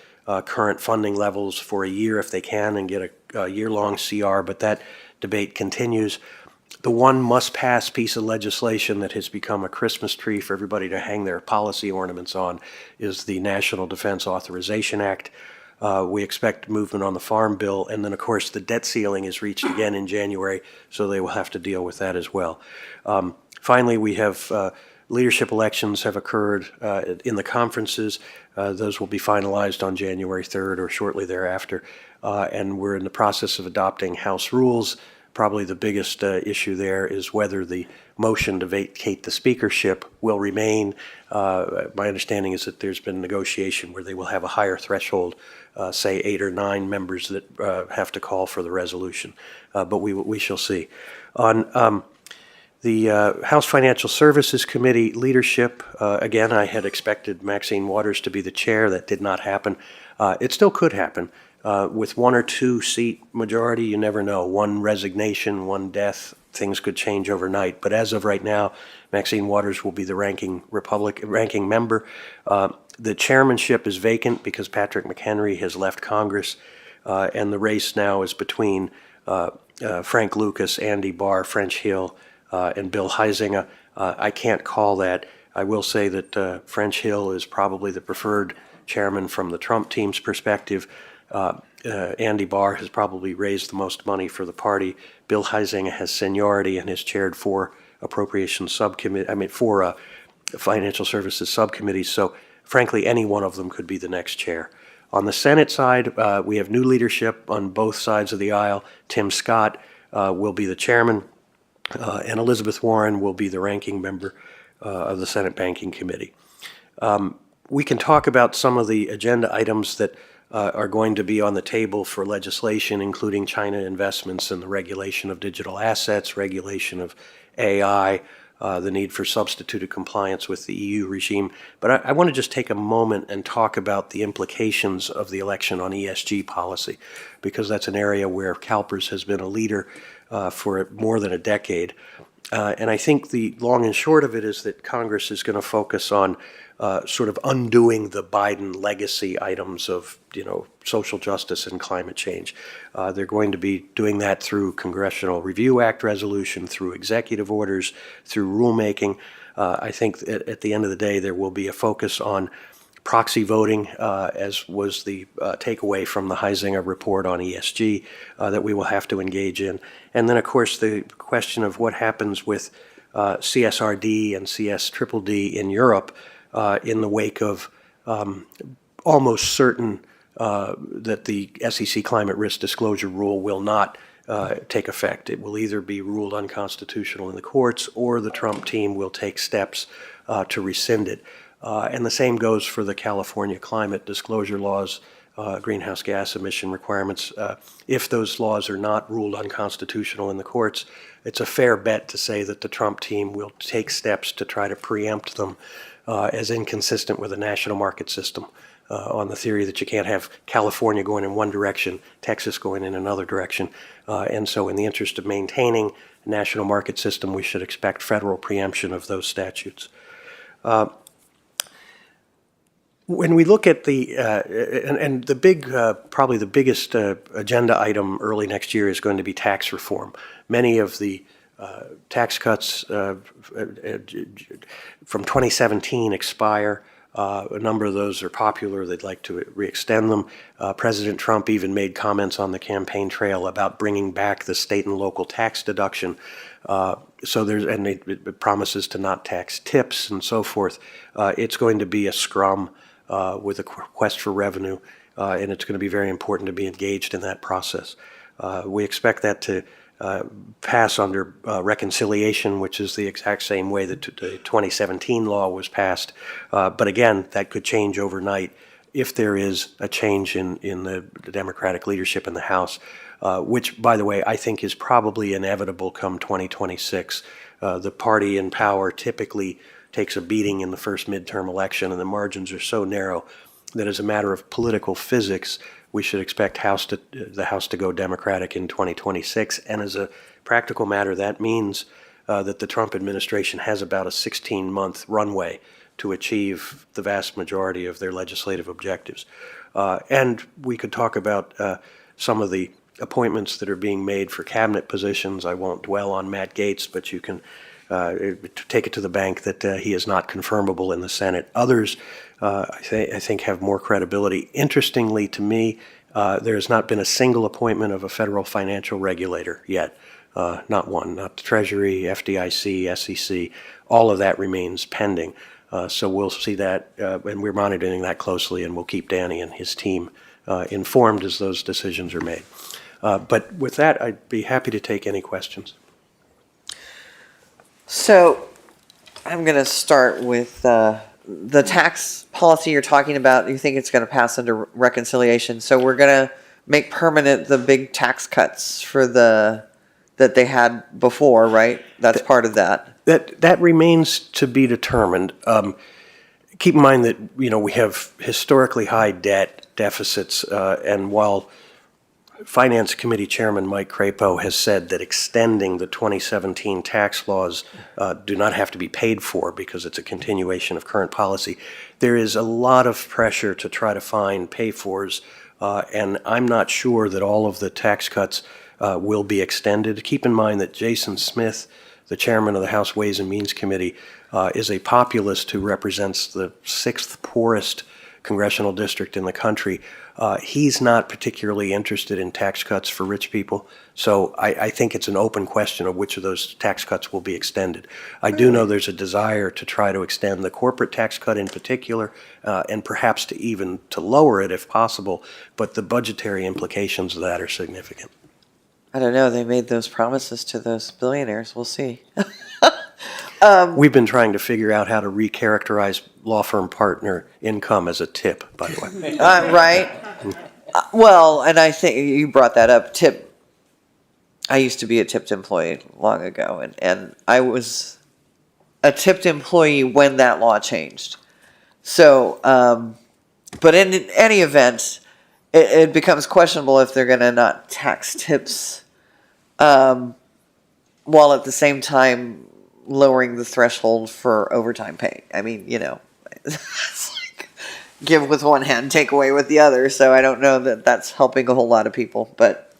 current funding levels for a year if they can and get a year-long CR, but that debate continues. The one must-pass piece of legislation that has become a Christmas tree for everybody to hang their policy ornaments on is the National Defense Authorization Act. We expect movement on the Farm Bill, and then, of course, the debt ceiling is reached again in January, so they will have to deal with that as well. Finally, we have Leadership elections have occurred in the conferences. Those will be finalized on January 3rd or shortly thereafter. And we're in the process of adopting House rules. Probably the biggest issue there is whether the motion to vacate the speakership will remain. My understanding is that there's been negotiation where they will have a higher threshold, say 8 or 9 members that have to call for the resolution. But we shall see. On the House Financial Services Committee leadership, again, I had expected Maxine Waters to be the chair. That did not happen. It still could happen. With 1 or 2 seat majority, you never know. 1 resignation, 1 death, things could change overnight. But as of right now, Maxine Waters will be the ranking member. The chairmanship is vacant because Patrick McHenry has left Congress, and the race now is between Frank Lucas, Andy Barr, French Hill, and Bill Huizenga. I can't call that. I will say that French Hill is probably the preferred chairman from the Trump team's perspective. Andy Barr has probably raised the most money for the party. Bill Huizenga has seniority and has chaired 4 appropriations subcommittee. 4 financial services subcommittees. So, frankly, any one of them could be the next chair. On the Senate side, we have new leadership on both sides of the aisle. Tim Scott will be the chairman, and Elizabeth Warren will be the ranking member of the Senate Banking Committee. We can talk about some of the agenda items that are going to be on the table for legislation, including China investments and the regulation of digital assets, regulation of AI, the need for substituted compliance with the EU regime. But I want to just take a moment and talk about the implications of the election on ESG policy, because that's an area where CalPERS has been a leader for more than a decade. And I think the long and short of it is that Congress is going to focus on sort of undoing the Biden legacy items of, social justice and climate change. They're going to be doing that through Congressional Review Act resolution, through executive orders, through rulemaking. I think at the end of the day, there will be a focus on proxy voting, as was the takeaway from the Huizenga report on ESG, that we will have to engage in. And then, of course, the question of what happens with CSRD and CSDDD in Europe in the wake of almost certain that the SEC climate risk disclosure rule will not take effect. It will either be ruled unconstitutional in the courts, or the Trump team will take steps to rescind it. And the same goes for the California climate disclosure laws, greenhouse gas emission requirements. If those laws are not ruled unconstitutional in the courts, it's a fair bet to say that the Trump team will take steps to try to preempt them as inconsistent with a national market system, on the theory that you can't have California going in one direction, Texas going in another direction. And so in the interest of maintaining a national market system, we should expect federal preemption of those statutes. When we look at the, and the big, probably the biggest agenda item early next year is going to be tax reform. Many of the tax cuts from 2017 expire. A number of those are popular. They'd like to re-extend them. President Trump even made comments on the campaign trail about bringing back the state and local tax deduction. So there's, and it promises to not tax tips and so forth. It's going to be a scrum with a quest for revenue, and it's going to be very important to be engaged in that process. We expect that to pass under reconciliation, which is the exact same way that the 2017 law was passed. But again, that could change overnight if there is a change in the Democratic leadership in the House, which, by the way, I think is probably inevitable come 2026. The party in power typically takes a beating in the first midterm election, and the margins are so narrow that as a matter of political physics, we should expect the House to go Democratic in 2026. And as a practical matter, that means that the Trump administration has about a 16-month runway to achieve the vast majority of their legislative objectives. And we could talk about some of the appointments that are being made for cabinet positions. I won't dwell on Matt Gaetz, but you can take it to the bank that he is not confirmable in the Senate. Others, I think, have more credibility. Interestingly to me, there has not been a single appointment of a federal financial regulator yet. not one, not the Treasury, FDIC, SEC. All of that remains pending. So we'll see that, and we're monitoring that closely, and we'll keep Danny and his team informed as those decisions are made. But with that, I'd be happy to take any questions. So I'm going to start with the tax policy you're talking about. You think it's going to pass under reconciliation. So we're going to make permanent the big tax cuts for that they had before, right? That's part of that. That remains to be determined. Keep in mind that we have historically high debt deficits, and while Finance Committee Chairman Mike Crapo has said that extending the 2017 tax laws do not have to be paid for because it's a continuation of current policy, there is a lot of pressure to try to find pay-fors, and I'm not sure that all of the tax cuts will be extended. Keep in mind that Jason Smith, the chairman of the House Ways and Means Committee, is a populist who represents the sixth poorest congressional district in the country. He's not particularly interested in tax cuts for rich people, so I think it's an open question of which of those tax cuts will be extended. I do know there's a desire to try to extend the corporate tax cut in particular, and perhaps to lower it if possible, but the budgetary implications of that are significant. I don't know. They made those promises to those billionaires. We'll see. We've been trying to figure out how to recharacterize law firm partner income as a tip, by the way. Right. Well, and I think you brought that up. Tip. I used to be a tipped employee long ago, and I was a tipped employee when that law changed. So, but in any event, it becomes questionable if they're going to not tax tips, while at the same time lowering the threshold for overtime pay. I mean, it's like give with one hand, take away with the other. So I don't know that that's helping a whole lot of people. But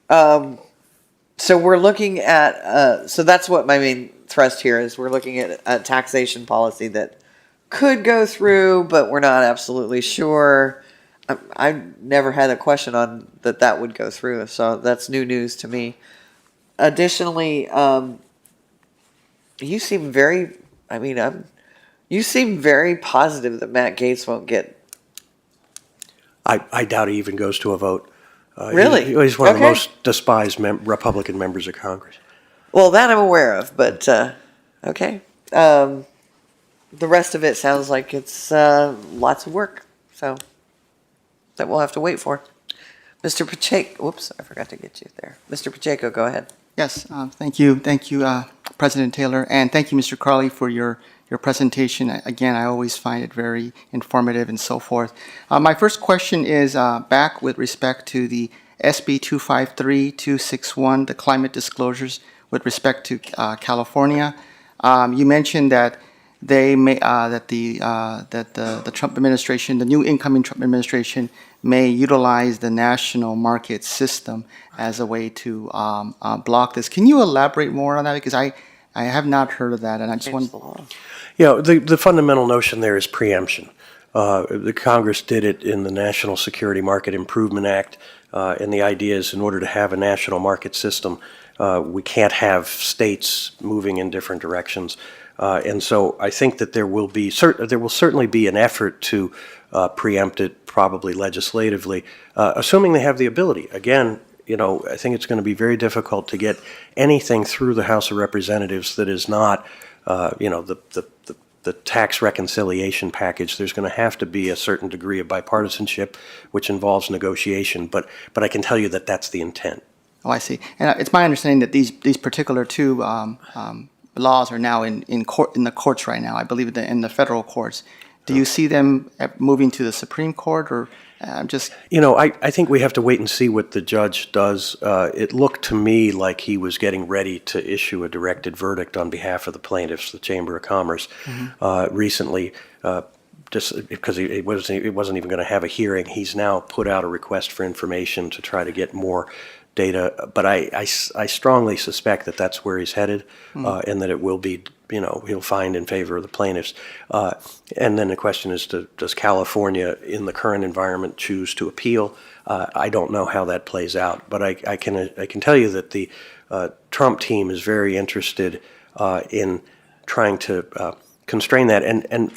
so we're looking at, so that's what my main thrust here is. We're looking at a taxation policy that could go through, but we're not absolutely sure. I never had a question on that would go through. So that's new news to me. Additionally, you seem very, you seem very positive that Matt Gaetz won't get. I doubt he even goes to a vote. Really? He's one of the most despised Republican members of Congress. Well, that I'm aware of, but okay. The rest of it sounds like it's lots of work, so that we'll have to wait for. Mr. Pacheco, whoops, I forgot to get you there. Mr. Pacheco, go ahead. Yes, thank you, President Taylor, and thank you, Mr. Crowley, for your presentation. Again, I always find it very informative and so forth. My first question is back with respect to the SB 253-261, the climate disclosures with respect to California. You mentioned that they may that the Trump administration, the new incoming Trump administration, may utilize the national market system as a way to block this. Can you elaborate more on that? Because I have not heard of that, and I just want. The fundamental notion there is preemption. The Congress did it in the National Security Market Improvement Act, and the idea is in order to have a national market system, we can't have states moving in different directions. And so I think that there will certainly be an effort to preempt it, probably legislatively, assuming they have the ability. Again, I think it's going to be very difficult to get anything through the House of Representatives that is not, the tax reconciliation package. There's going to have to be a certain degree of bipartisanship, which involves negotiation. But I can tell you that that's the intent. Oh, I see. And it's my understanding that these particular two laws are now in the courts right now. I believe in the federal courts. Do you see them moving to the Supreme Court, or just? I think we have to wait and see what the judge does. It looked to me like he was getting ready to issue a directed verdict on behalf of the plaintiffs, the Chamber of Commerce, recently. Just because it wasn't even going to have a hearing. He's now put out a request for information to try to get more data, but I strongly suspect that that's where he's headed, and that it will be, he'll find in favor of the plaintiffs. And then the question is, does California, in the current environment, choose to appeal? I don't know how that plays out, but I can tell you that the Trump team is very interested in trying to constrain that. And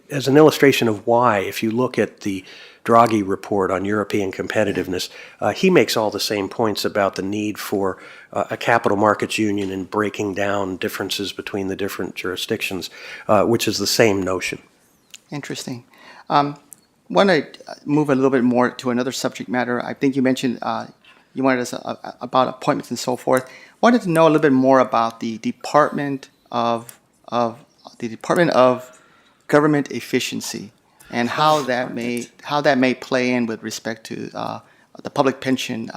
as an illustration of why, if you look at the Draghi report on European competitiveness, he makes all the same points about the need for a capital markets union and breaking down differences between the different jurisdictions, which is the same notion. Interesting. Want to move a little bit more to another subject matter. I think you mentioned you wanted us about appointments and so forth. Wanted to know a little bit more about the Department of Government Efficiency and how that may play in with respect to the public pension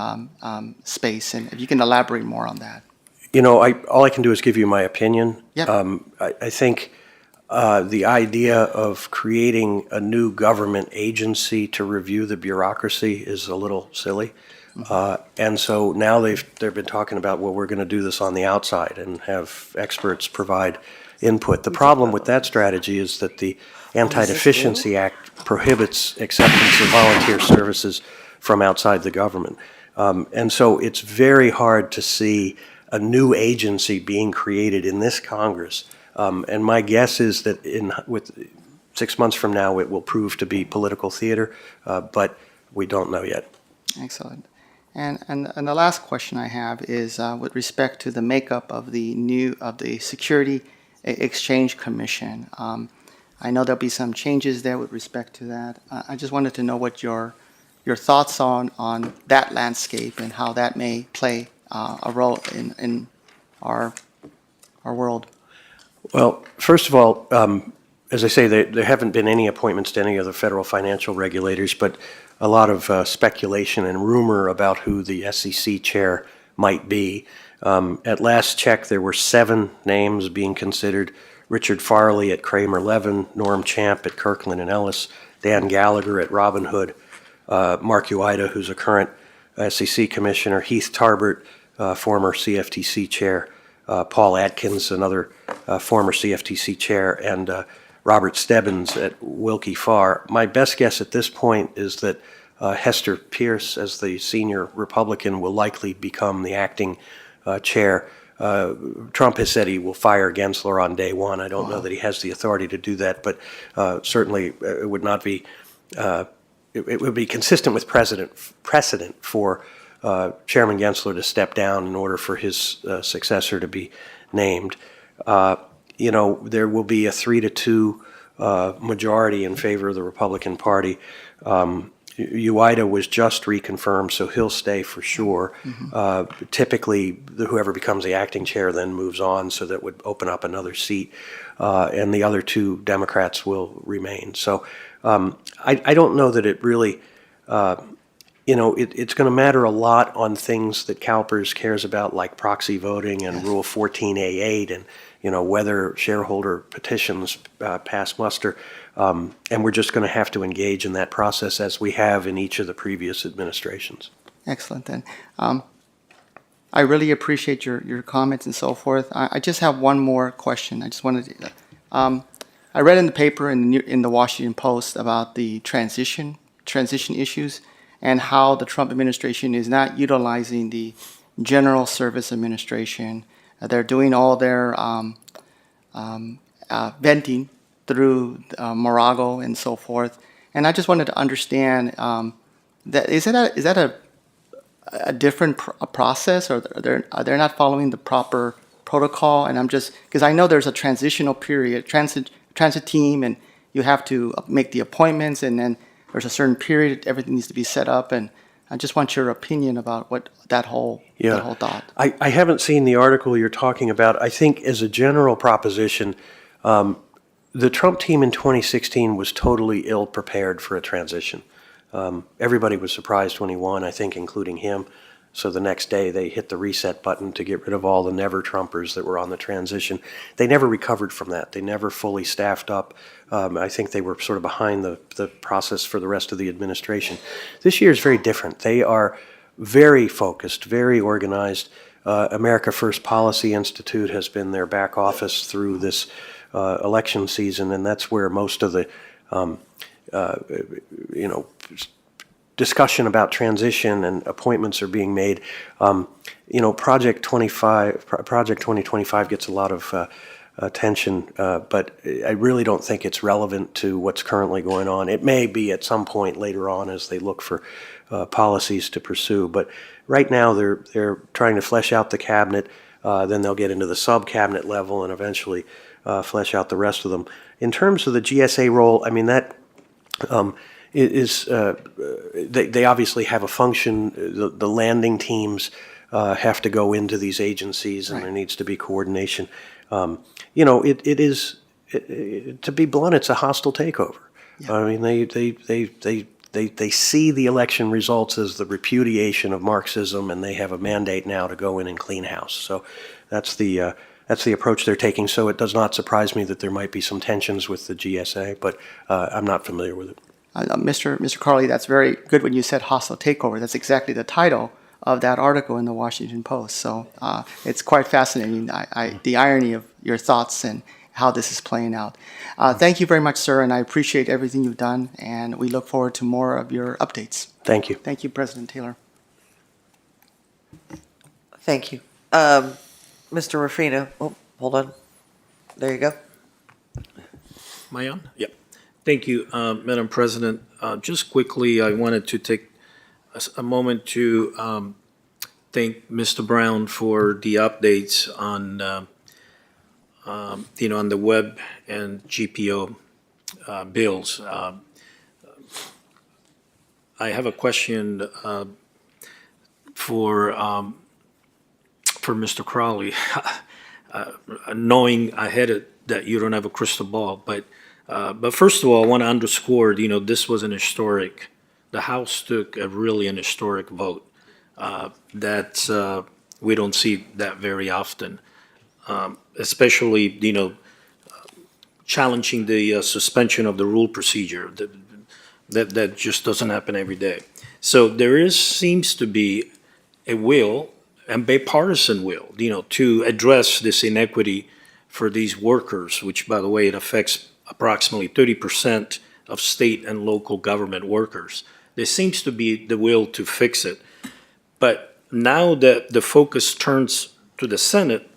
space, and if you can elaborate more on that. You know, all I can do is give you my opinion. Yep. I think the idea of creating a new government agency to review the bureaucracy is a little silly. And so now they've been talking about, well, we're going to do this on the outside and have experts provide input. The problem with that strategy is that the Anti-Deficiency Act prohibits acceptance of volunteer services from outside the government. And so it's very hard to see a new agency being created in this Congress. And my guess is that with 6 months from now, it will prove to be political theater, but we don't know yet. Excellent. And the last question I have is with respect to the makeup of the Security Exchange Commission. I know there'll be some changes there with respect to that. I just wanted to know what your thoughts on that landscape and how that may play a role in our world. Well, first of all, as I say, there haven't been any appointments to any of the federal financial regulators, but a lot of speculation and rumor about who the SEC chair might be. At last check, there were 7 names being considered: Richard Farley at Kramer Levin, Norm Champ at Kirkland and Ellis, Dan Gallagher at Robin Hood, Mark Uida, who's a current SEC commissioner, Heath Tarbert, former CFTC chair, Paul Atkins, another former CFTC chair, and Robert Stebbins at Wilkie Farr. My best guess at this point is that Hester Pierce, as the senior Republican, will likely become the acting chair. Trump has said he will fire Gensler on day one. I don't know that he has the authority to do that, but certainly it would not be. It would be consistent with precedent for Chairman Gensler to step down in order for his successor to be named. You know, there will be a 3-2 majority in favor of the Republican Party. Uida was just reconfirmed, so he'll stay for sure. Typically, whoever becomes the acting chair then moves on, so that would open up another seat, and the other 2 Democrats will remain. So I don't know that it really, you know, it's going to matter a lot on things that CalPERS cares about, like proxy voting and Rule 14A8, and you know, whether shareholder petitions pass muster. And we're just going to have to engage in that process as we have in each of the previous administrations. Excellent then. I really appreciate your comments and so forth. I just have one more question. I just wanted to, I read in the paper in the Washington Post about the transition issues and how the Trump administration is not utilizing the General Service Administration. They're doing all their venting through Morago and so forth. And I just wanted to understand that is that a different process, or are they not following the proper protocol? And I'm just, because I know there's a transitional period, transit team, and you have to make the appointments, and then there's a certain period everything needs to be set up, and I just want your opinion about what that whole thought. I haven't seen the article you're talking about. I think as a general proposition, the Trump team in 2016 was totally ill prepared for a transition. Everybody was surprised when he won, I think, including him. So the next day they hit the reset button to get rid of all the never-Trumpers that were on the transition. They never recovered from that. They never fully staffed up. I think they were sort of behind the process for the rest of the administration. This year is very different. They are very focused, very organized. America First Policy Institute has been their back office through this election season, and that's where most of the discussion about transition and appointments are being made. Project 2025 gets a lot of attention, but I really don't think it's relevant to what's currently going on. It may be at some point later on as they look for policies to pursue, but right now they're trying to flesh out the cabinet. Then they'll get into the sub-cabinet level and eventually flesh out the rest of them. In terms of the GSA role, I mean, that they obviously have a function. The landing teams have to go into these agencies, and there needs to be coordination. It is, to be blunt, it's a hostile takeover. Yeah. I mean, they see the election results as the repudiation of Marxism, and they have a mandate now to go in and clean house. So that's the approach they're taking. So it does not surprise me that there might be some tensions with the GSA, but I'm not familiar with it. Mr. Carley, that's very good when you said hostile takeover. That's exactly the title of that article in the Washington Post. So it's quite fascinating, the irony of your thoughts and how this is playing out. Thank you very much, sir, and I appreciate everything you've done, and we look forward to more of your updates. Thank you. Thank you, President Taylor. Thank you. Mr. Ruffino, oh, hold on. There you go. Am I on? Yep. Thank you, Madam President. Just quickly, I wanted to take a moment to thank Mr. Brown for the updates on, on the web and GPO bills. I have a question for Mr. Crowley, knowing ahead that you don't have a crystal ball, but first of all, I want to underscore, this was an historic. The House took an historic vote that we don't see that very often, especially, challenging the suspension of the rule procedure. That just doesn't happen every day. So there seems to be a will, and bipartisan will, to address this inequity for these workers, which, by the way, it affects approximately 30% of state and local government workers. There seems to be the will to fix it. But now that the focus turns to the Senate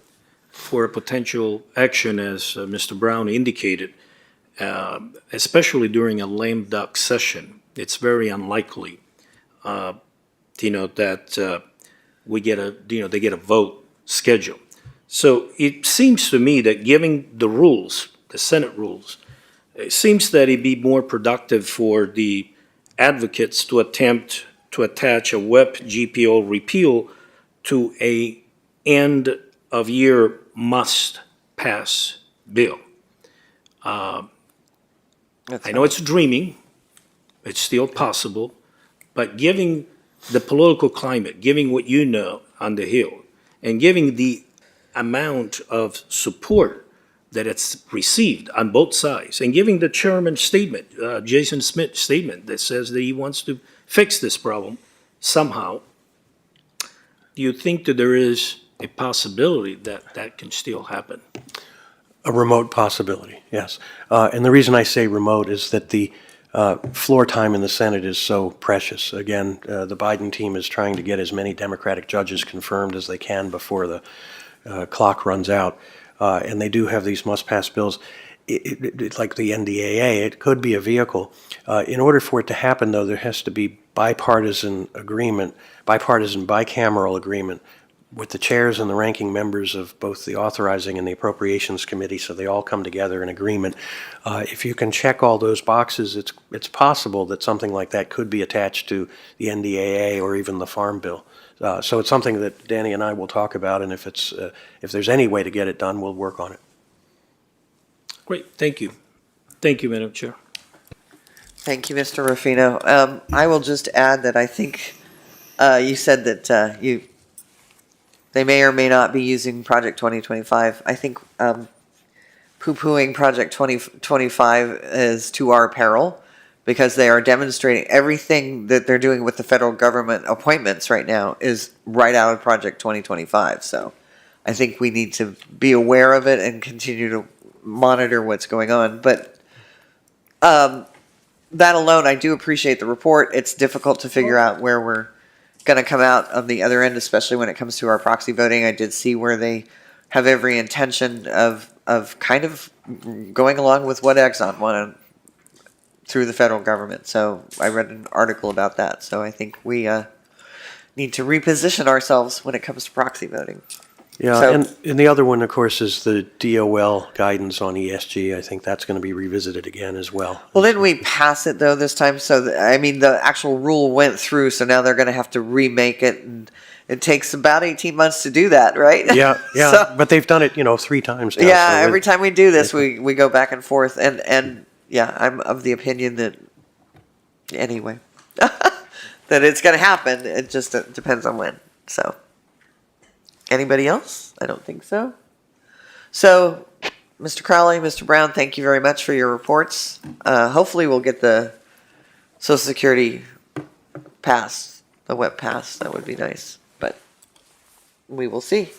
for a potential action, as Mr. Brown indicated, especially during a lame duck session, it's very unlikely, that we get they get a vote scheduled. So it seems to me that giving the rules, the Senate rules, it seems that it'd be more productive for the advocates to attempt to attach a WEP GPO repeal to a end of year must pass bill. I know it's dreaming, it's still possible, but giving the political climate, giving what you know on the Hill, and giving the amount of support that it's received on both sides, and giving the chairman's statement, Jason Smith's statement that says that he wants to fix this problem somehow, do you think that there is a possibility that that can still happen? A remote possibility, yes. And the reason I say remote is that the floor time in the Senate is so precious. Again, the Biden team is trying to get as many Democratic judges confirmed as they can before the clock runs out. And they do have these must-pass bills. It's like the NDAA, it could be a vehicle. In order for it to happen, though, there has to be bipartisan agreement, bicameral agreement with the chairs and the ranking members of both the authorizing and the appropriations committee, so they all come together in agreement. If you can check all those boxes, it's possible that something like that could be attached to the NDAA or even the Farm Bill. So it's something that Danny and I will talk about, and if there's any way to get it done, we'll work on it. Great, thank you. Thank you, Madam Chair. Thank you, Mr. Ruffino. I will just add that I think you said that they may or may not be using Project 2025. I think poo-pooing Project 2025 is to our peril, because they are demonstrating everything that they're doing with the federal government appointments right now is right out of Project 2025. So I think we need to be aware of it and continue to monitor what's going on. But that alone, I do appreciate the report. It's difficult to figure out where we're going to come out on the other end, especially when it comes to our proxy voting. I did see where they have every intention of kind of going along with what Exxon wanted through the federal government. So I read an article about that. So I think we need to reposition ourselves when it comes to proxy voting. Yeah, So- and the other one, of course, is the DOL guidance on ESG. I think that's going to be revisited again as well. Well, didn't we pass it though this time? So I mean, the actual rule went through. So now they're going to have to remake it, and it takes about 18 months to do that, right? Yeah, yeah, So- but they've done it, 3 times now. Yeah, so every time we do this, we go back and forth, and yeah, I'm of the opinion that anyway that it's going to happen. It just depends on when. So, anybody else? I don't think so. So, Mr. Crowley, Mr. Brown, thank you very much for your reports. Hopefully, we'll get the Social Security pass, the web pass. That would be nice, but we will see.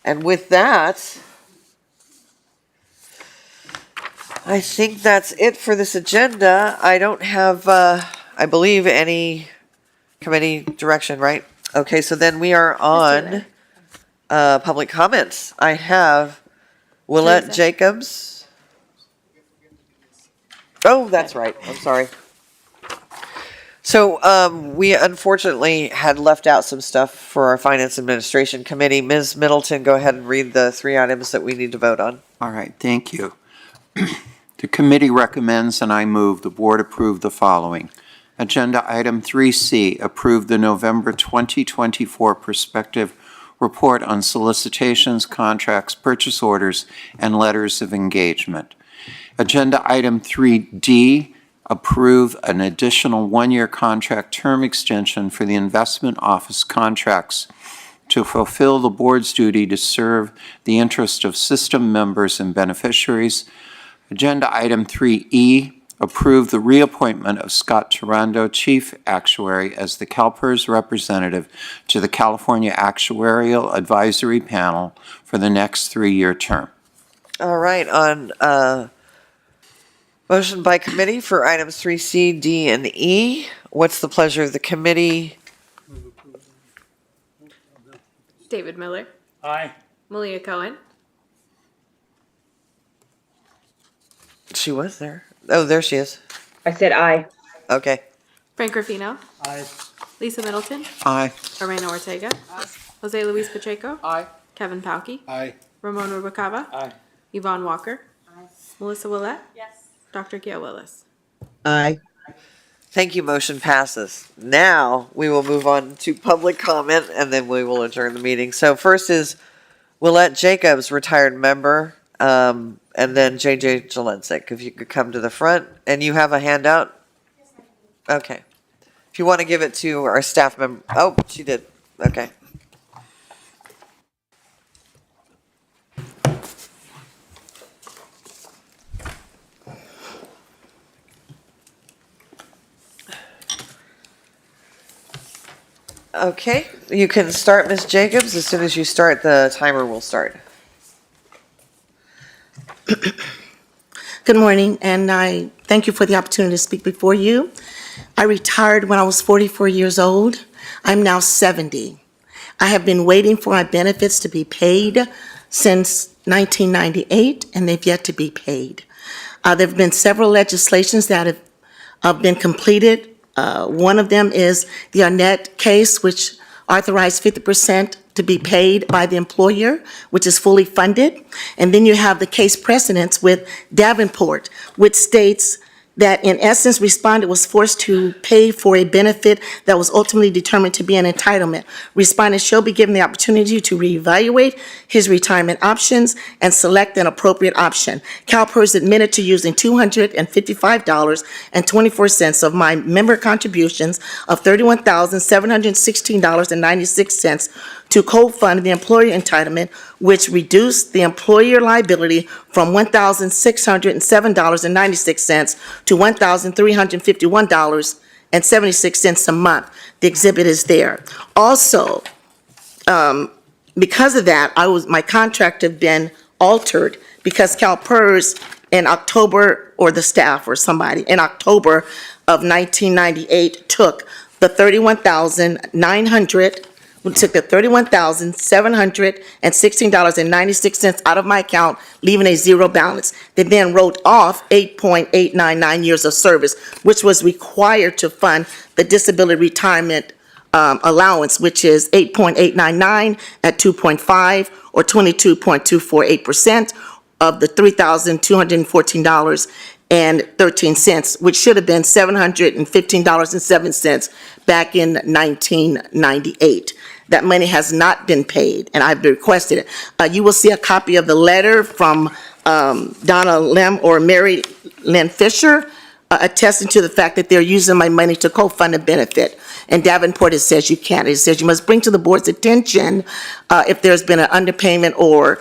And with that, I think that's it for this agenda. I don't have, I believe, any committee direction, right? Okay, so then we are on public comments. I have Willette Jacobs. Oh, that's right. I'm sorry. So we unfortunately had left out some stuff for our Finance Administration Committee. Ms. Middleton, go ahead and read the 3 items that we need to vote on. All right, thank you. The committee recommends and I move the board approve the following. Agenda item 3C, approve the November 2024 prospective report on solicitations, contracts, purchase orders, and letters of engagement. Agenda item 3D, approve an additional 1-year contract term extension for the investment office contracts to fulfill the board's duty to serve the interest of system members and beneficiaries. Agenda item 3E, approve the reappointment of Scott Turando, Chief Actuary, as the CalPERS representative to the California Actuarial Advisory Panel for the next 3-year term. All right, on motion by committee for items 3C, D, and E. What's the pleasure of the committee? David Miller. Aye. Malia Cohen. She was there. Oh, there she is. I said aye. Okay. Frank Ruffino. Aye. Lisa Middleton. Aye. Lorena Ortega. Jose Luis Pacheco. Aye. Kevin Pauke. Aye. Ramon Rubalcaba. Aye. Yvonne Walker. Melissa Willette. Yes. Dr. Gail Willis. Aye. Thank you. Motion passes. Now we will move on to public comment and then we will adjourn the meeting. So first is Willette Jacobs, retired member, and then JJ Jelensik. If you could come to the front and you have a handout. Okay. If you want to give it to our staff member. Oh, she did. Okay. Okay, you can start, Ms. Jacobs. As soon as you start, the timer will start. Good morning, and I thank you for the opportunity to speak before you. I retired when I was 44 years old. I'm now 70. I have been waiting for my benefits to be paid since 1998, and they've yet to be paid. There have been several legislations that have been completed. One of them is the Arnett case, which authorized 50% to be paid by the employer, which is fully funded. And then you have the case precedents with Davenport, which states that in essence, respondent was forced to pay for a benefit that was ultimately determined to be an entitlement. Respondent shall be given the opportunity to reevaluate his retirement options and select an appropriate option. CalPERS admitted to using $255.24 of my member contributions of $31,716.96 to co-fund the employer entitlement, which reduced the employer liability from $1,607.96 to $1,351.76 a month. The exhibit is there. Also, because of that, my contract had been altered because CalPERS in October, or the staff or somebody, in October of 1998 took the $31,900, we took the $31,716.96 out of my account, leaving a zero balance. They then wrote off 8.899 years of service, which was required to fund the disability retirement allowance, which is 8.899 at 2.5 or 22.248% of the $3,214.13, which should have been $715.07 back in 1998. That money has not been paid, and I've requested it. You will see a copy of the letter from Donna Lim or Mary Lynn Fisher attesting to the fact that they're using my money to co-fund a benefit. And Davenport, it says you can't. It says you must bring to the board's attention if there's been an underpayment or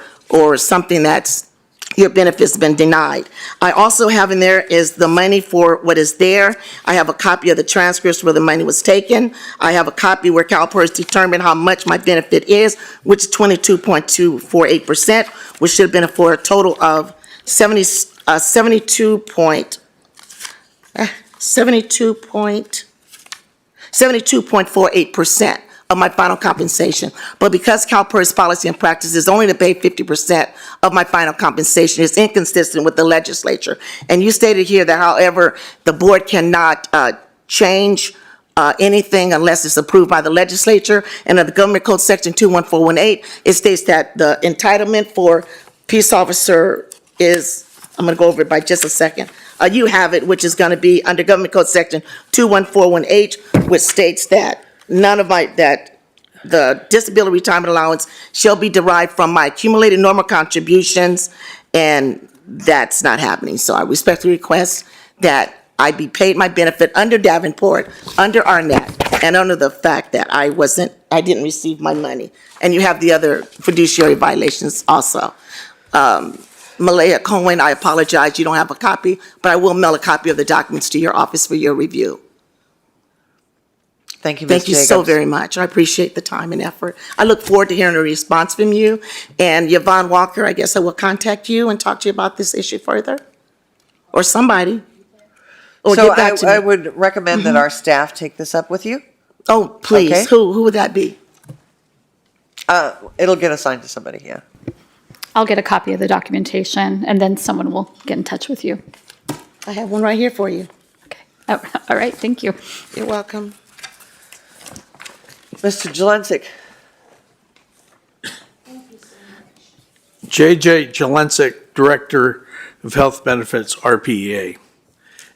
something that's your benefit's been denied. I also have in there is the money for what is there. I have a copy of the transcripts where the money was taken. I have a copy where CalPERS determined how much my benefit is, which is 22.248%, which should have been for a total of 72.48% of my final compensation. But because CalPERS policy and practice is only to pay 50% of my final compensation, it's inconsistent with the legislature. And you stated here that, however, the board cannot change anything unless it's approved by the legislature. And in the Government Code Section 21418, it states that the entitlement for peace officer is, I'm going to go over it by just a second. You have it, which is going to be under Government Code Section 21418, which states that the disability retirement allowance shall be derived from my accumulated normal contributions, and that's not happening. So I respectfully request that I be paid my benefit under Davenport, under Arnett, and under the fact that I didn't receive my money. And you have the other fiduciary violations also. Malaya Cohen, I apologize, you don't have a copy, but I will mail a copy of the documents to your office for your review. Thank you, Ms. Thank you so Jacobs. very much. I appreciate the time and effort. I look forward to hearing a response from you. And Yvonne Walker, I guess I will contact you and talk to you about this issue further, or somebody. Or So get back to me. I would recommend that our staff take this up with you. Oh, please. Okay. Who would that be? It'll get assigned to somebody, yeah. I'll get a copy of the documentation, and then someone will get in touch with you. I have one right here for you. Oh, all right, thank you. You're welcome. Mr. Jelensik. JJ Jelensik, Director of Health Benefits, RPEA.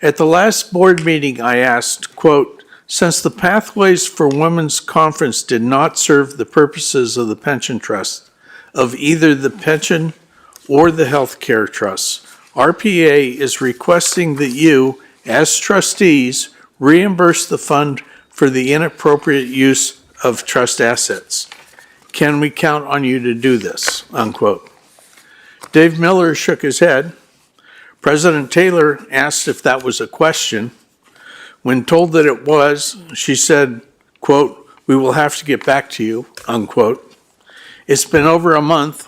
At the last board meeting, I asked, quote, since the Pathways for Women's Conference did not serve the purposes of the pension trust, of either the pension or the health care trusts, RPEA is requesting that you, as trustees, reimburse the fund for the inappropriate use of trust assets. Can we count on you to do this? Unquote. Dave Miller shook his head. President Taylor asked if that was a question. When told that it was, she said, quote, we will have to get back to you, unquote. It's been over a month,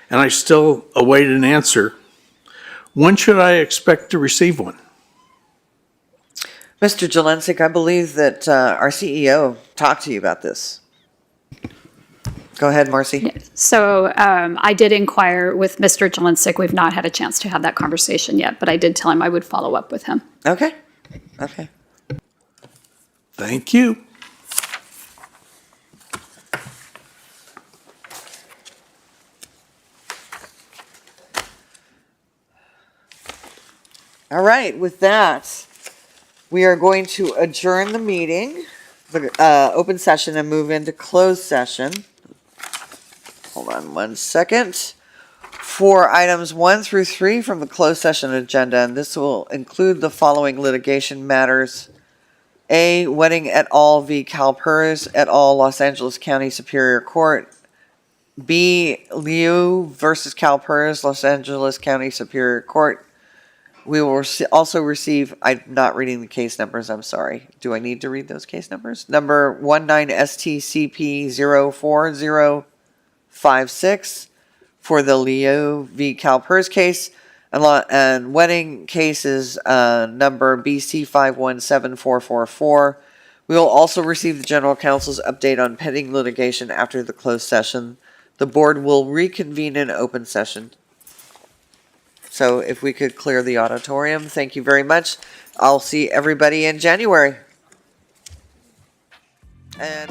and I still await an answer. When should I expect to receive one? Mr. Jelensik, I believe that our CEO talked to you about this. Go ahead, Marcie. So I did inquire with Mr. Jelensik. We've not had a chance to have that conversation yet, but I did tell him I would follow up with him. Okay. Okay. Thank you. All right, with that, we are going to adjourn the meeting, the open session, and move into closed session. Hold on one second. For items 1 through 3 from the closed session agenda, and this will include the following litigation matters. A, Wedding et al. V. CalPERS et al. Los Angeles County Superior Court. B, Liu versus CalPERS, Los Angeles County Superior Court. We will also receive, I'm not reading the case numbers, I'm sorry. Do I need to read those case numbers? Number 19STCP04056 for the Liu v. CalPERS case. and wedding cases number BC 517444. We will also receive the general counsel's update on pending litigation after the closed session. The board will reconvene in open session. So if we could clear the auditorium, thank you very much. I'll see everybody in January. And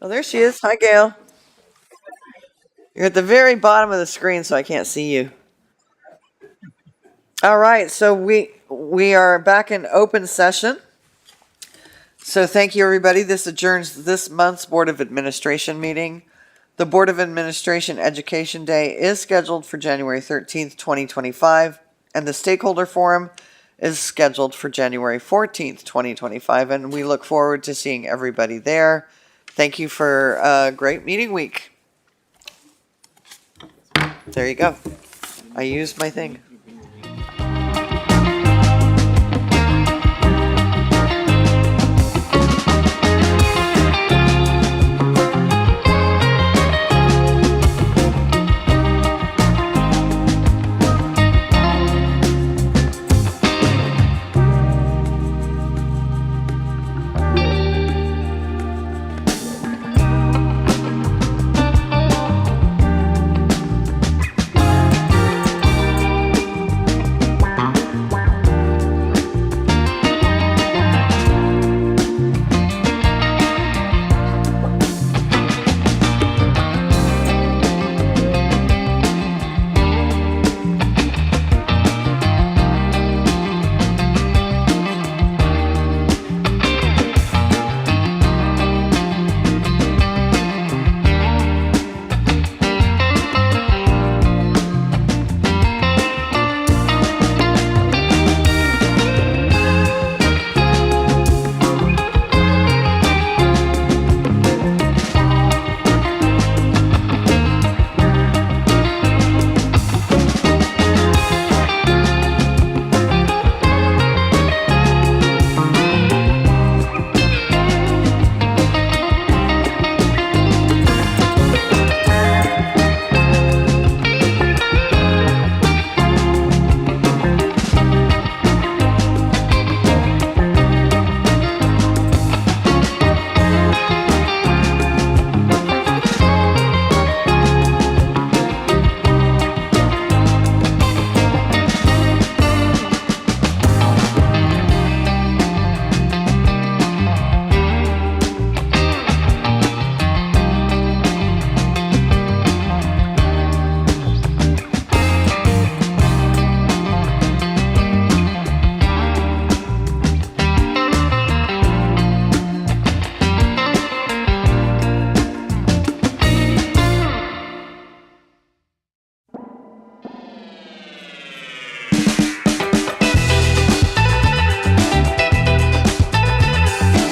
Oh, there she is. Hi, Gail. You're at the very bottom of the screen, so I can't see you. All right, so we are back in open session. So thank you, everybody. This adjourns this month's Board of Administration meeting. The Board of Administration Education Day is scheduled for January 13th, 2025, and the Stakeholder Forum is scheduled for January 14th, 2025, and we look forward to seeing everybody there. Thank you for a great meeting week. There you go. I used my thing.